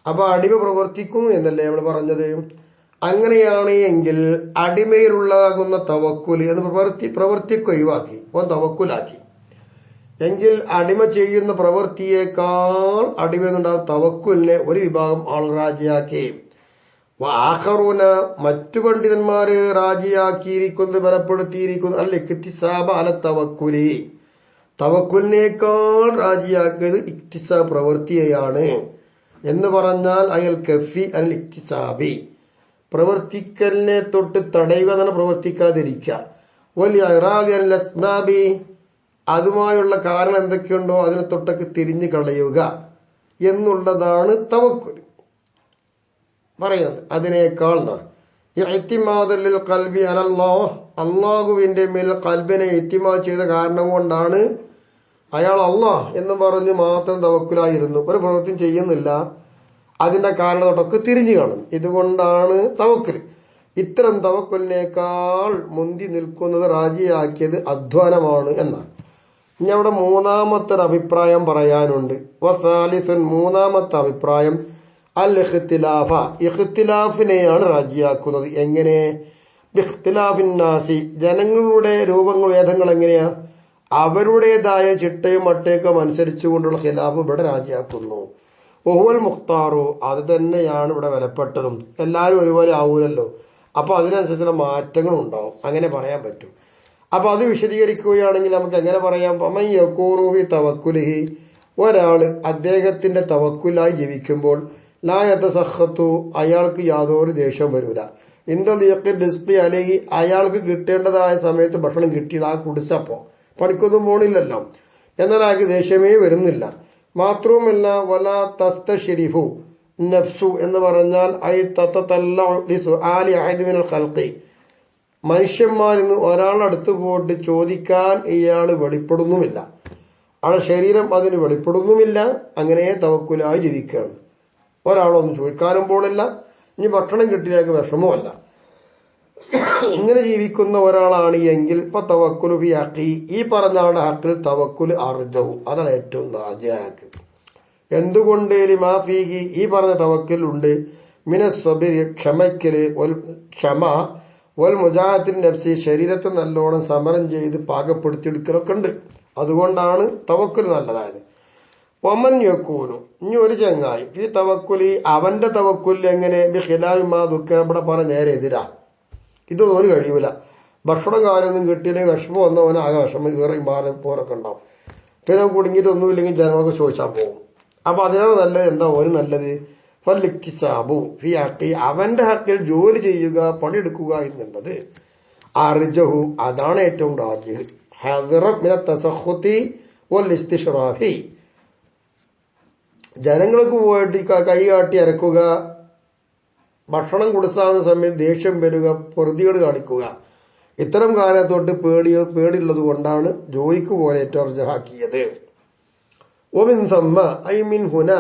അപ്പൊ അടിമ പ്രവർത്തിക്കുന്നു എന്നല്ലേ നമ്മൾ പറഞ്ഞത്. അങ്ങനെയാണ് എങ്കിൽ അടിമയിലുള്ളതാകുന്ന തവക്കുല് എന്ന് പ്രവൃത്തിക്ക് ഒഴിവാക്കി തവക്കുലാക്കി എങ്കിൽ അടിമ ചെയ്യുന്ന പ്രവൃത്തിയേക്കാൾ അടിമ എന്നുണ്ടാകും തവക്കുലിനെ ഒരു വിഭാഗം ആൾ റാജിയാക്കി. ആഖറൂന മറ്റു പണ്ഡിതന്മാര് റാജിയാക്കിയിരിക്കുന്നത് ബലപ്പെടുത്തിയിരിക്കുന്നു അല്ല ഇക്തിസാബ അല തവക്കുലി, തവക്കുലിനേക്കാൾ റാജിയാക്കിയത് ഇക്തിസാബ് പ്രവൃത്തിയെയാണ് എന്ന് പറഞ്ഞാൽ അയൽ കഫി അൽ ഇക്തിസാബി, പ്രവർത്തിക്കലിനെ തൊട്ട് തടയുക എന്നാണ് പ്രവർത്തിക്കാതിരിക്കുക. വലിയ അസ്ബാബി അതുമായുള്ള കാരണം എന്തൊക്കെയുണ്ടോ അതിനെ തൊട്ടൊക്കെ തിരിഞ്ഞു കളയുക എന്നുള്ളതാണ് തവക്കുൽ പറയുന്നത്. അതിനേക്കാൾ ഇഅ്തിമാദുൽ ഖൽബി അലല്ലാഹ്, അല്ലാഹുവിന്റെ മേൽ ഖൽബിനെ ഇത്തിമാ ചെയ്ത കാരണം കൊണ്ടാണ് അയാൾ അല്ലാഹ് എന്ന് പറഞ്ഞ് മാത്രം തവക്കുലായിരുന്നു, ഒരു പ്രവൃത്തിയും ചെയ്യുന്നില്ല, അതിന്റെ കാരണത്തോട്ടൊക്കെ തിരിഞ്ഞു കാണും. ഇതുകൊണ്ടാണ് തവക്കുൽ. ഇത്തരം തവക്കുലിനേക്കാൾ മുന്തി നിൽക്കുന്നത് റാജിയാക്കിയത് അധ്വാനമാണ് എന്നാണ്. ഇനി അവിടെ മൂന്നാമത്തെ അഭിപ്രായം പറയാനുണ്ട്. വസാലിസുൻ മൂന്നാമത്തെ അഭിപ്രായം അൽ ഇഖ്തിലാഫ, ഇഖ്തിലാഫിനെയാണ് റാജിയാക്കുന്നത്. എങ്ങനെ? ബിഖ്തിലാഫിൻ നാസി, ജനങ്ങളുടെ രൂപങ്ങൾ വേദങ്ങൾ എങ്ങനെയാ അവരുടേതായ ചിട്ടയും മട്ടയൊക്കെ അനുസരിച്ചുകൊണ്ടുള്ള ഖിലാഫ് ഇവിടെ റാജിയാക്കുന്നു. ഒഹുവൽ മുഖ്താറു, അത് തന്നെയാണ് ഇവിടെ വിലപ്പെട്ടതും. എല്ലാവരും ഒരുപോലെ ആവൂലല്ലോ, അപ്പൊ അതിനനുസരിച്ചുള്ള മാറ്റങ്ങൾ ഉണ്ടാവും, അങ്ങനെ പറയാൻ പറ്റും. അപ്പൊ അത് വിശദീകരിക്കുകയാണെങ്കിൽ നമുക്ക് എങ്ങനെ പറയാം? പമയ്യൂറൂബി തവക്കുലിഹി, ഒരാള് അദ്ദേഹത്തിന്റെ തവക്കുലായി ജീവിക്കുമ്പോൾ ലായത്ത സഹത്തു, അയാൾക്ക് യാതൊരു ദേഷ്യം വരൂല. ഇന്ദി അലഹി, അയാൾക്ക് കിട്ടേണ്ടതായ സമയത്ത് ഭക്ഷണം കിട്ടിയത് ആ കുടിച്ചപ്പോ പണിക്കൊന്നും പോണില്ലല്ലോ, എന്നാൽ അയാൾക്ക് ദേഷ്യമേ വരുന്നില്ല. മാത്രവുമല്ല വലാ തസ്തശ്രിഫു നഫ്സു എന്ന് പറഞ്ഞാൽ ഐ തത്തല്ലി ഖൽഖി, മനുഷ്യന്മാരിൽ നിന്ന് ഒരാളടുത്ത് പോയിട്ട് ചോദിക്കാൻ ഇയാൾ വെളിപ്പെടുന്നുമില്ല, ആളെ ശരീരം അതിന് വെളിപ്പെടുന്നുമില്ല. അങ്ങനെ തവക്കുലായി ജീവിക്കുകയാണ്. ഒരാളൊന്നും ചോദിക്കാനും പോണില്ല, ഇനി ഭക്ഷണം കിട്ടിയാൽ വിഷമമല്ല. ഇങ്ങനെ ജീവിക്കുന്ന ഒരാളാണ് എങ്കിൽ ഇപ്പൊ തവക്കുലു ബി ഹഖി, ഈ പറഞ്ഞ ആളുടെ ഹക്കിൽ തവക്കുൽ അർജവും, അതാണ് ഏറ്റവും റാജിയാക്ക്. എന്തുകൊണ്ട്? ലിമാഫീഹി, ഈ പറഞ്ഞ തവക്കുൽ ഉണ്ട്, മിനസ്സബിരി ക്ഷമയ്ക്കല്, ക്ഷമ, വൽ മുജാഹത്തിൻ നഫ്സി, ശരീരത്തെ നല്ലോണം സമരം ചെയ്ത് പാകപ്പെടുത്തിയെടുക്കലൊക്കെ ഉണ്ട്. അതുകൊണ്ടാണ് തവക്കുൽ നല്ലതായത്. ഒമൻ യക്കൂനു, ഇനി ഒരു ചങ്ങായി ഈ തവക്കുലി അവന്റെ തവക്കുൽ എങ്ങനെ ബി ഖിലാഫി മാ ദുഃഖ, ഇവിടെ പറഞ്ഞ നേരെ എതിരാ, ഇതൊന്നും കഴിയൂല. ഭക്ഷണം കാര്യമൊന്നും കിട്ടിയില്ലെങ്കിൽ വിഷമം വന്നവന് ആകെ വിഷമം കയറി മാറി പോരൊക്കെ ഉണ്ടാവും. പിന്നെ കുടുങ്ങിയിട്ടൊന്നുമില്ലെങ്കിൽ ജനങ്ങളൊക്കെ ചോദിച്ചാൽ പോകും. അപ്പൊ അതിനാണ് നല്ലത്. എന്താ ഒരു നല്ലത്? ഫല്ലിക്തിസാബു ഫി ഹഖി, അവന്റെ ഹക്കിൽ ജോലി ചെയ്യുക, പണിയെടുക്കുക എന്നുള്ളത് അർജഹു, അതാണ് ഏറ്റവും റാജിഹ്. ഹദറ മിന തസഖുതി വൽ ഇസ്തിശ്റാഫി, ജനങ്ങൾക്ക് പോയിട്ട് കൈ കാട്ടി അരക്കുക, ഭക്ഷണം കൊടുത്താകുന്ന സമയത്ത് ദേഷ്യം വരിക, പൊറുതികേട് കാണിക്കുക, ഇത്തരം കാലത്തോട്ട് പേടിയുള്ളത് കൊണ്ടാണ് ജോലിക്ക് പോലെ ഏറ്റവും അർജഹാക്കിയത്. ഒമിൻ സമ്മ ഐ മിൻ ഹുന,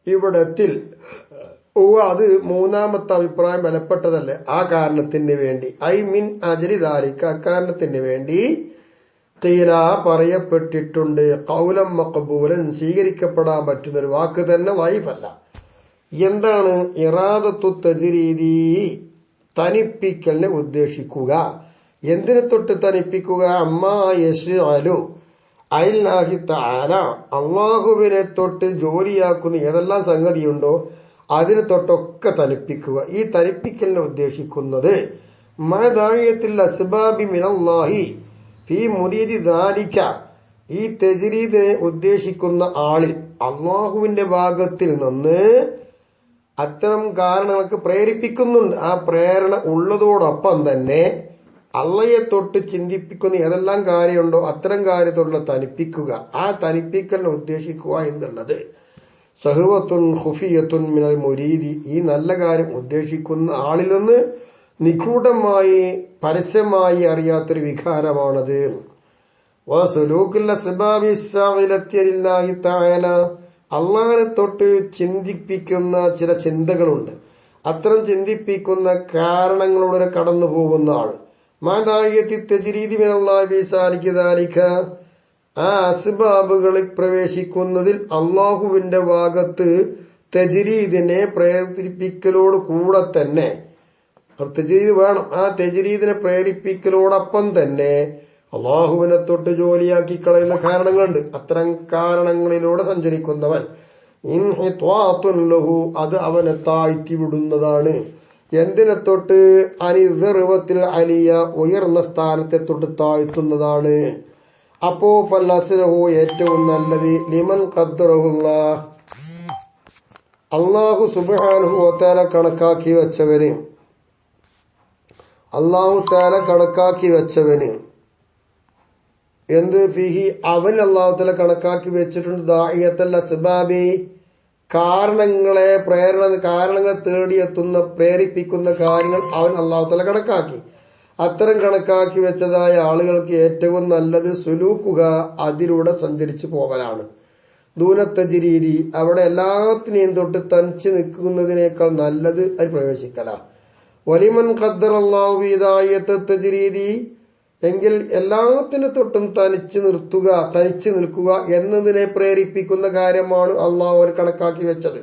ഇവിടത്തിൽ അത് മൂന്നാമത്തെ അഭിപ്രായം ബലപ്പെട്ടതല്ലേ, ആ കാരണത്തിന് വേണ്ടി, ഐ മിൻ അജരി ദാലിക, അക്കാരണത്തിന് വേണ്ടി ഖീല പറയപ്പെട്ടിട്ടുണ്ട്, ഖൗലം മഖബൂലൻ, സ്വീകരിക്കപ്പെടാൻ പറ്റുന്നൊരു വാക്ക് തന്നെ വൈഫല്ല. എന്താണ്? ഇറാദത്തു തജ്രീദി, തനിപ്പിക്കലിനെ ഉദ്ദേശിക്കുക. എന്തിനെ തൊട്ട് തനിപ്പിക്കുക? അമ്മാ യശ്അലു അല്ലാഹി തആല, അള്ളാഹുവിനെ തൊട്ട് ജോലിയാക്കുന്ന ഏതെല്ലാം സംഗതിയുണ്ടോ അതിനെ തൊട്ടൊക്കെ തനിപ്പിക്കുക. ഈ തനിപ്പിക്കലിനെ ഉദ്ദേശിക്കുന്നത് മഅദായത്തിൽ അസ്ബാബി മിനല്ലാഹി ഫീ മുരീദി ദാലിക, ഈ തജ്രീദിനെ ഉദ്ദേശിക്കുന്ന ആളിൽ അള്ളാഹുവിന്റെ ഭാഗത്തിൽ നിന്ന് അത്തരം കാരണങ്ങൾക്ക് പ്രേരിപ്പിക്കുന്നുണ്ട്. ആ പ്രേരണ ഉള്ളതോടൊപ്പം തന്നെ അള്ളയെ തൊട്ട് ചിന്തിപ്പിക്കുന്ന ഏതെല്ലാം കാര്യമുണ്ടോ അത്തരം കാര്യത്തോടുള്ള തനിപ്പിക്കുക, ആ തനിപ്പിക്കലിനെ ഉദ്ദേശിക്കുക എന്നുള്ളത് സഹവത്തുൻ ഖുഫിയത്തുൻ മിനൽ മുരീദി, ഈ നല്ല കാര്യം ഉദ്ദേശിക്കുന്ന ആളിൽ നിന്ന് നിഗൂഢമായി പരസ്യമായി അറിയാത്തൊരു വികാരമാണത്. വസുലൂക്കുൽ അസ്ബാബി സ്സാഇലത്തി ലില്ലാഹി തആല, അള്ളാഹിനെ തൊട്ട് ചിന്തിപ്പിക്കുന്ന ചില ചിന്തകളുണ്ട്, അത്തരം ചിന്തിപ്പിക്കുന്ന കാരണങ്ങളോടെ കടന്നു പോകുന്ന ആൾ മാദായത്തി തജ്രീദി മിനല്ലാഹി ഫീ സാലിക ദാലിക, ആ അസ്ബാബുകളിൽ പ്രവേശിക്കുന്നതിൽ അള്ളാഹുവിന്റെ ഭാഗത്ത് തജ്രീദിനെ പ്രേരിപ്പിക്കലോട് കൂടെ തന്നെ, തജ്രീദ് വേണം, ആ തജ്രീദിനെ പ്രേരിപ്പിക്കലോടൊപ്പം തന്നെ അള്ളാഹുവിനെ തൊട്ട് ജോലിയാക്കി കളയുന്ന കാരണങ്ങളുണ്ട്. അത്തരം കാരണങ്ങളിലൂടെ സഞ്ചരിക്കുന്നവൻ ഇൻഹിത്വാത്തുൻ ലഹു, അത് അവനെ താഴ്ത്തി വിടുന്നതാണ്. എന്തിനെ തൊട്ട്? അനിർവത്തിൽ അലിയ, ഉയർന്ന സ്ഥാനത്തെ തൊട്ട് താഴ്ത്തുന്നതാണ്. അപ്പോ ഫല്ലസ്ലഹു, ഏറ്റവും നല്ലത് ലിമൻ ഖദ്ദറഹുല്ലാഹ്, അല്ലാഹു സുബ്ഹാനഹു വ തആല കണക്കാക്കി വെച്ചവന്, അല്ലാഹു തആല കണക്കാക്കി വെച്ചവന് എന്ത്? ഫിഹി, അവൻ അല്ലാഹു തആല കണക്കാക്കി വെച്ചിട്ടുണ്ട് ദാഇയത്തുൽ അസ്ബാബി, കാരണങ്ങളെ കാരണങ്ങൾ തേടിയെത്തുന്ന പ്രേരിപ്പിക്കുന്ന കാര്യങ്ങൾ അവൻ അല്ലാഹു തആല കണക്കാക്കി. അത്തരം കണക്കാക്കി വെച്ചതായ ആളുകൾക്ക് ഏറ്റവും നല്ലത് സുലൂക്കുക, അതിലൂടെ സഞ്ചരിച്ചു പോകലാണ്. ദൂനത്തജ്രീദി, അവിടെ എല്ലാത്തിനെയും തൊട്ട് തനിച്ച് നിൽക്കുന്നതിനേക്കാൾ നല്ലത് അതിൽ പ്രവേശിക്കല. വലിമൻ ഖദ്ദറല്ലാഹു ഹിദായത്ത തജ്രീദി, എങ്കിൽ എല്ലാത്തിനെ തൊട്ടും തനിച്ച് നിൽക്കുക എന്നതിനെ പ്രേരിപ്പിക്കുന്ന കാര്യമാണ് അള്ളാഹു അവർ കണക്കാക്കി വെച്ചത്.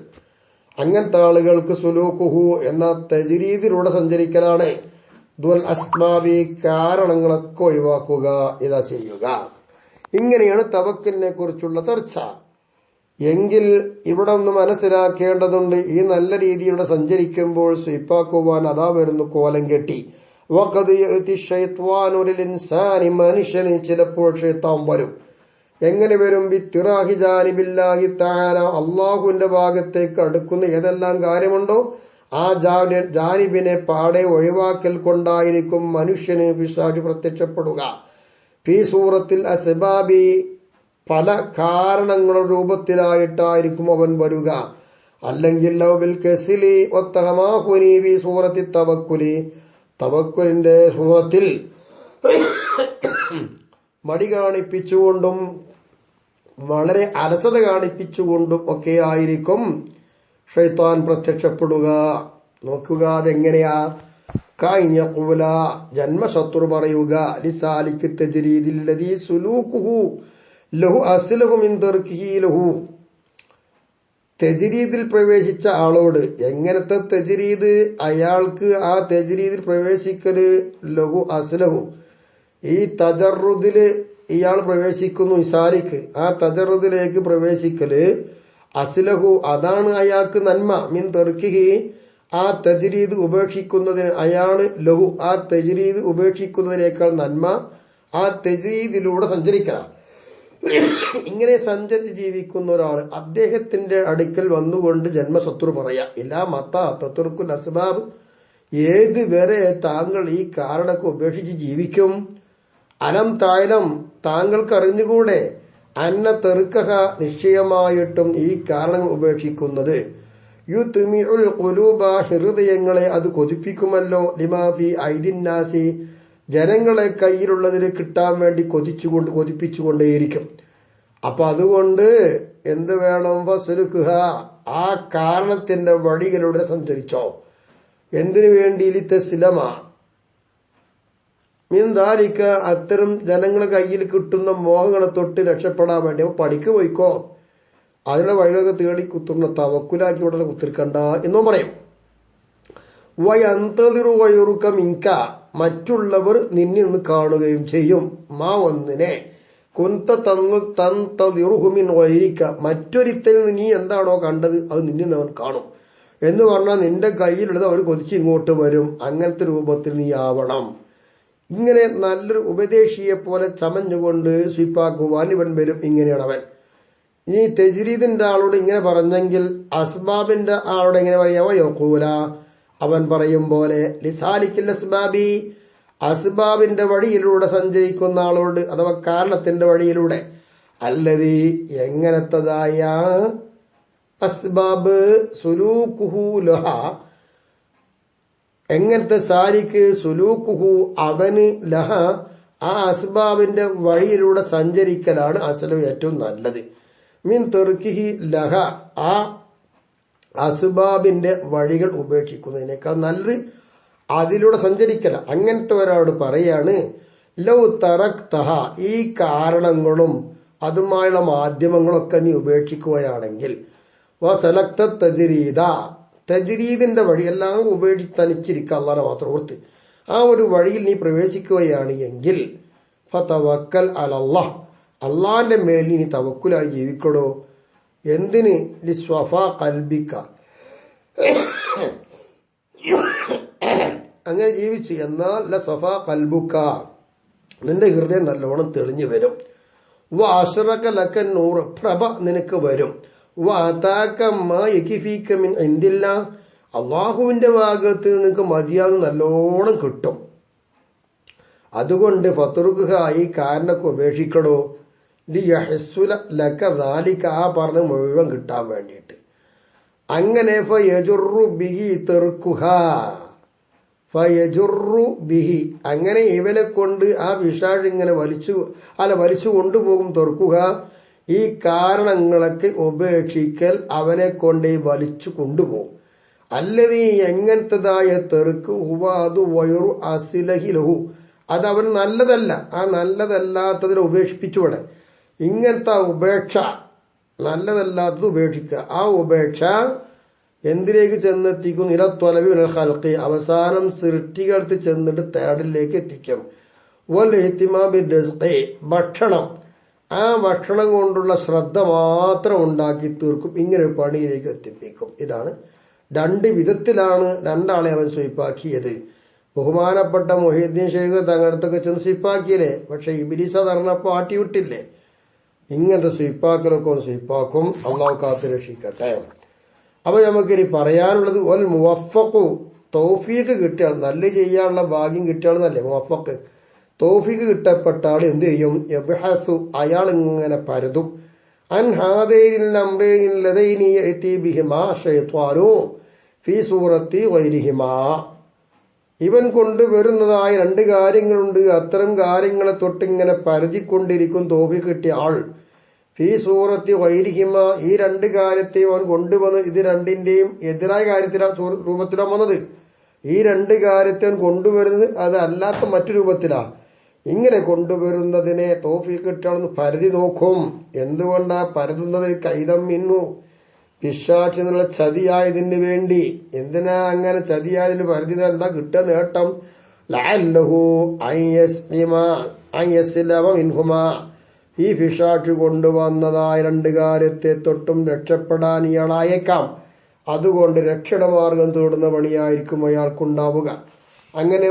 അങ്ങനത്തെ ആളുകൾക്ക് സുലൂക്കുഹു എന്ന തജ്രീദിലൂടെ സഞ്ചരിക്കലാണ്. ദുൽ അസ്ബാബി, കാരണങ്ങളൊക്കെ ഒഴിവാക്കുക, ഇതാ ചെയ്യുക. ഇങ്ങനെയാണ് തവക്കലിനെ കുറിച്ചുള്ള ചർച്ച. എങ്കിൽ ഇവിടെ ഒന്ന് മനസ്സിലാക്കേണ്ടതുണ്ട്, ഈ നല്ല രീതിയിലൂടെ സഞ്ചരിക്കുമ്പോൾ സ്വീപ്പാക്കുവാൻ അതാ വരുന്നു കോലം കെട്ടി. മനുഷ്യന് ചിലപ്പോൾ ഷൈത്താൻ വരും. എങ്ങനെ വരും? ബിത്തിറാഹി ജാനിബില്ലാഹി തആല, അള്ളാഹുവിന്റെ ഭാഗത്തേക്ക് അടുക്കുന്ന ഏതെല്ലാം കാര്യമുണ്ടോ ആ ജാനിബിനെ പാടെ ഒഴിവാക്കൽ കൊണ്ടായിരിക്കും മനുഷ്യന് പിശാച് പ്രത്യക്ഷപ്പെടുക. ഫീ സൂറത്തിൽ അസ്ബാബി, പല കാരണങ്ങളുടെ രൂപത്തിലായിട്ടായിരിക്കും അവൻ വരിക. അല്ലെങ്കിൽ ലൗബിൽ കസിലി വത്തഹമാഹുനി ഫീ സൂറത്തി തവക്കുലി, തവക്കുലിന്റെ സൂറത്തിൽ മടി കാണിപ്പിച്ചുകൊണ്ടും വളരെ അലസത കാണിപ്പിച്ചുകൊണ്ടും ഒക്കെ ആയിരിക്കും ഷൈത്താൻ പ്രത്യക്ഷപ്പെടുക. നോക്കുക അതെങ്ങനെയാ? കായിഞ്ഞൂല, ജന്മശത്രു പറയുക, ലിസാലിക് തജ്രീദിൽ ലദീ സുലൂക്കുഹു ലഹു അസ്ലഹു മിൻ തർക്കിഹി ലഹു, തജ്രീദിൽ പ്രവേശിച്ച ആളോട്, എങ്ങനത്തെ തജ്രീദ്? അയാൾക്ക് ആ തജ്രീദിൽ പ്രവേശിക്കല് ലഹു അസ്ലഹു, ഈ തജറുദില് ഇയാൾ പ്രവേശിക്കുന്നു, ഇസാലിക്ക് ആ തജറുദിലേക്ക് പ്രവേശിക്കല് അസ്ലഹു, അതാണ് അയാൾക്ക് നന്മ. മിൻ തർക്കിഹി, ആ തജ്രീദ് ഉപേക്ഷിക്കുന്നതിന് അയാള് ലഹു ആ തജ്രീദ് ഉപേക്ഷിക്കുന്നതിനേക്കാൾ നന്മ ആ തജ്രീദിലൂടെ സഞ്ചരിക്കണം. ഇങ്ങനെ സഞ്ചരിച്ച് ജീവിക്കുന്ന ഒരാൾ അദ്ദേഹത്തിന്റെ അടുക്കൽ വന്നുകൊണ്ട് ജന്മശത്രു പറയാ ഇല്ലാ മത്ത തത്തുർക്കുൽ അസ്ബാബ്, ഏത് വരെ താങ്കൾ ഈ കാരണക്ക് ഉപേക്ഷിച്ച് ജീവിക്കും? അലം തായ്ലം, താങ്കൾക്ക് അറിഞ്ഞുകൂടെ? അന്ന തെറുക്കഹ, നിശ്ചയമായിട്ടും ഈ കാരണങ്ങൾ ഉപേക്ഷിക്കുന്നത് യുത്മിഉൽ ഖുലൂബ, ഹൃദയങ്ങളെ അത് കൊതിപ്പിക്കുമല്ലോ, ലിമാഫി ഐദിന്നാസി, ജനങ്ങളെ കയ്യിലുള്ളതിന് കിട്ടാൻ വേണ്ടി കൊതിപ്പിച്ചുകൊണ്ടേയിരിക്കും. അപ്പൊ അതുകൊണ്ട് എന്ത് വേണം? ഫസ്ലുക്ഹ, ആ കാരണത്തിന്റെ വഴികളിലൂടെ സഞ്ചരിച്ചോ. എന്തിനു വേണ്ടി? ലിതസ്ലമ മിൻ ദാലിക, അത്തരം ജനങ്ങളെ കയ്യിൽ കിട്ടുന്ന മോഹങ്ങളെ തൊട്ട് രക്ഷപ്പെടാൻ വേണ്ടി. അപ്പൊ പണിക്ക് പോയിക്കോ, അതിനുള്ള വഴികളൊക്കെ തേടി കുത്തുന്ന തവക്കുലാക്കി ഉടനെ കുത്തിരിക്കണ്ട എന്നും പറയും. വയന്തതിറു വയുറുക്ക മിങ്ക, മറ്റുള്ളവർ നിന്നിൽ നിന്ന് കാണുകയും ചെയ്യും. മാ ഒന്നിനെ കുന്ത തന്തതിറുഹുമിൻ വൈരിക്ക, മറ്റൊരിത്തൽ നീ എന്താണോ കണ്ടത് അത് നിന്നിൽ അവൻ കാണും എന്ന് പറഞ്ഞാൽ നിന്റെ കയ്യിലുള്ളത് അവർ കൊതിച്ച് ഇങ്ങോട്ട് വരും. അങ്ങനത്തെ രൂപത്തിൽ നീ ആവണം. ഇങ്ങനെ നല്ലൊരു ഉപദേശിയെ പോലെ ചമഞ്ഞുകൊണ്ട് സ്വീപ്പാക്കുവാൻ ഇവൻ വരും. ഇങ്ങനെയാണ് അവൻ. ഈ തജ്രീദിന്റെ ആളോട് ഇങ്ങനെ പറഞ്ഞെങ്കിൽ അസ്ബാബിന്റെ ആളോട് എങ്ങനെ പറയാമോ? യഖൂല, അവൻ പറയും പോലെ ലിസാലിക്കിൽ അസ്ബാബി, അസ്ബാബിന്റെ വഴിയിലൂടെ സഞ്ചരിക്കുന്ന ആളോട് അഥവാ കാരണത്തിന്റെ വഴിയിലൂടെ. അല്ലതി, എങ്ങനത്തതായ അസ്ബാബ്, സുലൂക്കുഹു ലഹ, എങ്ങനത്തെ സാരിക്ക്, സുലൂക്കുഹു അവന്, ലഹ ആ അസ്ബാബിന്റെ വഴിയിലൂടെ സഞ്ചരിക്കലാണ് അസലു ഏറ്റവും നല്ലത്. മിൻ തെർക്കിഹി ലഹ, ആ അസ്ബാബിന്റെ വഴികൾ ഉപേക്ഷിക്കുന്നതിനേക്കാൾ നല്ലത് അതിലൂടെ സഞ്ചരിക്കല. അങ്ങനത്തെ ഒരാളോട് പറയാണ് ലൗ തറക്തഹ, ഈ കാരണങ്ങളും അതുമായുള്ള മാധ്യമങ്ങളൊക്കെ നീ ഉപേക്ഷിക്കുകയാണെങ്കിൽ, വസലക്ത തജ്രീദ, തജ്രീദിന്റെ വഴി എല്ലാം ഉപേക്ഷിച്ച് തനിച്ചിരിക്കുക, അല്ലാഹനെ മാത്രം ഓർത്ത് ആ ഒരു വഴിയിൽ നീ പ്രവേശിക്കുകയാണ് എങ്കിൽ ഫതവക്കൽ അലല്ലാഹ്, അള്ളാന്റെ മേലിൽ നീ തവക്കുലായി ജീവിക്കടോ. എന്തിന്? ലിസ്വഫാ ഖൽബിക, അങ്ങനെ ജീവിച്ചു എന്നാൽ ലസഫാ ഖൽബുക, നിന്റെ ഹൃദയം നല്ലോണം തെളിഞ്ഞു വരും. വ അശ്റക ലക നൂർ, പ്രഭ നിനക്ക് വരും. അള്ളാഹുവിന്റെ ഭാഗത്ത് നിനക്ക് മതിയാകും നല്ലോണം കിട്ടും. അതുകൊണ്ട് ഫത്റുഖ, ഈ കാരണക്ക് ഉപേക്ഷിക്കടോ. ലിയഹ്സുല ലക ദാലിക, ആ പറഞ്ഞ മുഴുവൻ കിട്ടാൻ വേണ്ടിയിട്ട്. അങ്ങനെ ഫയജുറു ബിഹി തെർക്കുഹ, ഫയജുറു ബിഹി, അങ്ങനെ ഇവനെ കൊണ്ട് ആ വിഷാഴ് ഇങ്ങനെ വലിച്ചു കൊണ്ടുപോകും. തെർക്കുഹ, ഈ കാരണങ്ങളൊക്കെ ഉപേക്ഷിക്കൽ അവനെ കൊണ്ട് വലിച്ചു കൊണ്ടുപോകും. അല്ലത് എങ്ങനത്തതായ തെറുക്ക് ഉവാതു വയറു അസിലഹിലഹു, അത് അവൻ നല്ലതല്ല, ആ നല്ലതല്ലാത്തതിനെ ഉപേക്ഷിപ്പിച്ചുവിടെ. ഇങ്ങനത്തെ ഉപേക്ഷ, നല്ലതല്ലാത്തത് ഉപേക്ഷിക്കുക. ആ ഉപേക്ഷ എന്തിലേക്ക് ചെന്നെത്തിക്കും? ഇലത്തൊലവി ഹൽക്കി, അവസാനം സൃഷ്ടികൾക്ക് ചെന്നിട്ട് തേടലിലേക്ക് എത്തിക്കും. വൽ ഇഹ്തിമാം ബിർറിസ്ഖി, ഭക്ഷണം, ആ ഭക്ഷണം കൊണ്ടുള്ള ശ്രദ്ധ മാത്രം ഉണ്ടാക്കി തീർക്കും. ഇങ്ങനെ ഒരു പണിയിലേക്ക് എത്തിപ്പിക്കും. ഇതാണ് രണ്ട് വിധത്തിലാണ് രണ്ടാളെ അവൻ സ്വീപ്പാക്കിയത്. ബഹുമാനപ്പെട്ട മുഹീദ്ദീൻ ഷെയ്ഖ് തങ്ങളടുത്തൊക്കെ ചെന്ന് സ്വീപ്പാക്കിയില്ലേ, പക്ഷെ ഇബ്ലീസ് പറഞ്ഞപ്പോ ആട്ടിവിട്ടില്ലേ. ഇങ്ങനത്തെ സ്വീപ്പാക്കലൊക്കെ സ്വീപ്പാക്കും. അള്ളാഹു കാത്ത് രക്ഷിക്കട്ടെ. അപ്പൊ നമുക്കിനി പറയാനുള്ളത് ഒൽ മുവഫഖു, തൗഫീഖ് കിട്ടിയാൽ, നല്ല ചെയ്യാനുള്ള ഭാഗ്യം കിട്ടിയാളെന്നല്ലേ മുവഫഖ്. തൗഫീഖ് കിട്ടപ്പെട്ട ആൾ എന്ത് ചെയ്യും? യബ്ഹസു, അയാൾ ഇങ്ങനെ പരതും. അൻ ഹാദൈനിൽ അംറൈനിൽ ലദൈനി യഅതി ബിഹിമാ ശൈത്വാനു ഫീ സൂറത്തി ഗൈരിഹിമാ, ഇവൻ കൊണ്ടുവരുന്നതായ രണ്ട് കാര്യങ്ങളുണ്ട്. അത്തരം കാര്യങ്ങളെ തൊട്ടിങ്ങനെ പരതിക്കൊണ്ടിരിക്കും തൗഫീഖ് കിട്ടിയ ആൾ. ഫീ സൂറത്തി ഗൈരിഹിമ, ഈ രണ്ട് കാര്യത്തെയും അവൻ കൊണ്ടുവന്ന്, ഇത് രണ്ടിന്റെയും എതിരായ രൂപത്തിലാണ് വന്നത്. ഈ രണ്ട് കാര്യത്തെ അവൻ കൊണ്ടുവരുന്നത് അത് അല്ലാത്ത മറ്റു രൂപത്തിലാ. ഇങ്ങനെ കൊണ്ടുവരുന്നതിനെ തൗഫീഖ് കിട്ടാണെന്ന് പരതി നോക്കും. എന്തുകൊണ്ടാ പരതുന്നത്? കൈതം മിന്നു, പിശാച് എന്നുള്ള ചതിയായതിന് വേണ്ടി. എന്തിനാ അങ്ങനെ ചതിയായതിന് പരതിയത്? എന്താ കിട്ടുക നേട്ടം? ലഅല്ലഹു അയ്യസ്ലമ മിൻഹുമാ, ഈ പിശാച് കൊണ്ടുവന്നതായ രണ്ട് കാര്യത്തെ തൊട്ടും രക്ഷപ്പെടാൻ ഇയാളായേക്കാം. അതുകൊണ്ട് രക്ഷയുടെ മാർഗം തേടുന്ന പണിയായിരിക്കും അയാൾക്കുണ്ടാവുക. അങ്ങനെ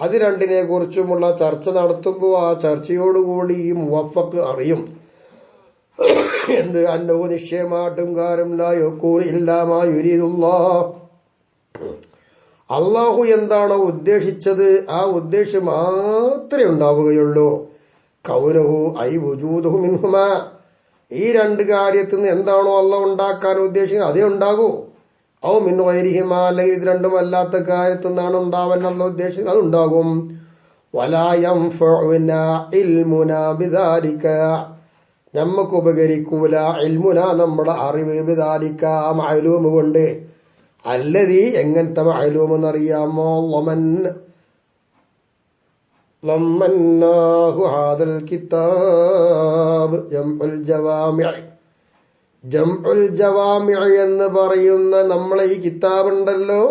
അത് രണ്ടിനെ കുറിച്ചുമുള്ള ചർച്ച നടത്തുമ്പോൾ ആ ചർച്ചയോടുകൂടി ഈ മുവഫക്ക് അറിയും എന്ത് അന്നോ നിശ്ചയമായിട്ടും കാര്യം അള്ളാഹു എന്താണോ ഉദ്ദേശിച്ചത് ആ ഉദ്ദേശം മാത്രമേ ഉണ്ടാവുകയുള്ളൂ. കൗനഹു ഐ വുജൂദുഹു മിൻഹുമാ, ഈ രണ്ട് കാര്യത്തിൽ നിന്ന് എന്താണോ അള്ളാഹു ഉണ്ടാക്കാൻ ഉദ്ദേശിക്കുന്നത് അതേ ഉണ്ടാകൂ. ഔ മിൻ ഗൈരിഹിമാ, അല്ലെങ്കിൽ ഇത് രണ്ടും അല്ലാത്ത കാര്യത്തിൽ നിന്നാണ് ഉണ്ടാവാൻ അള്ളാഹു ഉദ്ദേശിക്കുന്നത് അതുണ്ടാകും. വലാ യൻഫഉനാ ഇൽമുനാ ബിദാലിക, നമുക്ക് ഉപകരിക്കൂല ഇൽമുന നമ്മുടെ അറിവ് ബിദാലിക മഅലൂം കൊണ്ട്. അല്ലദീ എങ്ങനത്തെ മഅലൂം എന്നറിയാമോ? ളമ്മന്നാഹു ഹാദൽ കിതാബ് ജംഉൽ ജവാമിഅ്. ജംഉൽ ജവാമിഅ് എന്ന് പറയുന്ന നമ്മളെ ഈ കിതാബുണ്ടല്ലോ,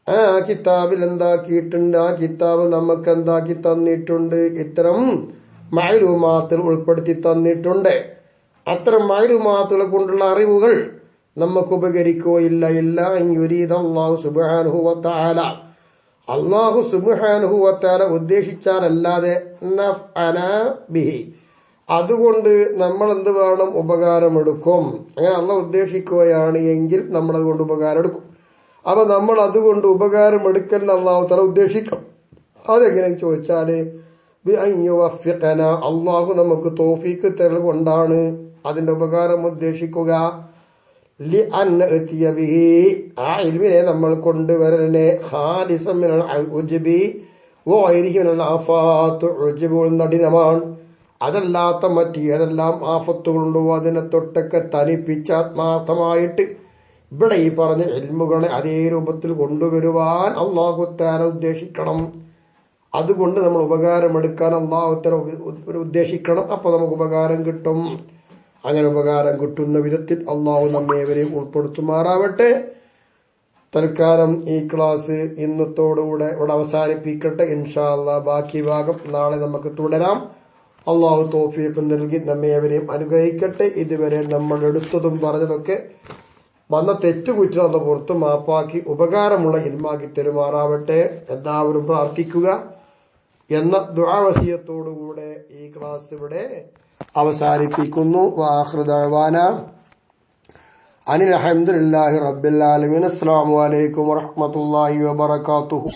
ആ കിതാബിൽ എന്താക്കിയിട്ടുണ്ട്? ആ കിതാബ് നമുക്ക് എന്താക്കി തന്നിട്ടുണ്ട്? ഇത്തരം മഅലൂമാത്തിൽ ഉൾപ്പെടുത്തി തന്നിട്ടുണ്ട്. അത്തരം മഅലൂമാത്തുകളെ കൊണ്ടുള്ള അറിവുകൾ നമുക്ക് ഉപകരിക്കുകയില്ല. അല്ലാഹു സുബ്ഹാനഹു വ തആല, അല്ലാഹു സുബ്ഹാനഹു വ തആല ഉദ്ദേശിച്ചാലല്ലാതെ നഫ്അനാ ബിഹി, അതുകൊണ്ട് നമ്മൾ എന്ത് വേണം? ഉപകാരമെടുക്കും. അങ്ങനെ അള്ളാഹു ഉദ്ദേശിക്കുകയാണ് എങ്കിൽ നമ്മൾ അതുകൊണ്ട് ഉപകാരം എടുക്കും. അപ്പൊ നമ്മൾ അതുകൊണ്ട് ഉപകാരം എടുക്കുന്ന അള്ളാഹു തആല ഉദ്ദേശിക്കണം. അതെങ്ങനെ ചോദിച്ചാല് അള്ളാഹു നമുക്ക് തൗഫീക്ക് തരൽ കൊണ്ടാണ് അതിന്റെ ഉപകാരം ഉദ്ദേശിക്കുക. ആ ഇൽമിനെ നമ്മൾ കൊണ്ടുവരനെ നടിനമാണ്. അതല്ലാത്ത മറ്റേതെല്ലാം ആഫത്തുകളുണ്ടോ അതിനെ തൊട്ടൊക്കെ തനിപ്പിച്ച് ആത്മാർത്ഥമായിട്ട് ഇവിടെ ഈ പറഞ്ഞ ഇൽമുകളെ അതേ രൂപത്തിൽ കൊണ്ടുവരുവാൻ അല്ലാഹു തആല ഉദ്ദേശിക്കണം. അതുകൊണ്ട് നമ്മൾ ഉപകാരമെടുക്കാൻ അല്ലാഹു തആല ഉദ്ദേശിക്കണം. അപ്പൊ നമുക്ക് ഉപകാരം കിട്ടും. അങ്ങനെ ഉപകാരം കിട്ടുന്ന വിധത്തിൽ അള്ളാഹു നമ്മേവരെയും ഉൾപ്പെടുത്തുമാറാവട്ടെ. തൽക്കാലം ഈ ക്ലാസ് ഇന്നത്തോടുകൂടെ ഇവിടെ അവസാനിപ്പിക്കട്ടെ. ഇൻഷാ അല്ലാഹ് ബാക്കി ഭാഗം നാളെ നമുക്ക് തുടരാം. അള്ളാഹു തൗഫീഖ് നൽകി നമ്മേവരെയും അനുഗ്രഹിക്കട്ടെ. ഇതുവരെ നമ്മൾ എടുത്തതും പറഞ്ഞതൊക്കെ വന്ന തെറ്റുകുറ്റം പുറത്ത് മാപ്പാക്കി ഉപകാരമുള്ള ഇൽമാക്കി തെരുമാറാവട്ടെ. എല്ലാവരും പ്രാർത്ഥിക്കുക എന്ന ദുആവസിയത്തോടുകൂടെ ഈ ക്ലാസ് ഇവിടെ അവസാനിപ്പിക്കുന്നു. വആഖിറു ദഅവാനാ അനിൽ ഹംദുലില്ലാഹി റബ്ബിൽ ആലമീൻ. അസ്സലാമു അലൈക്കും വറഹ്മത്തുള്ളാഹി വബറകാതുഹു.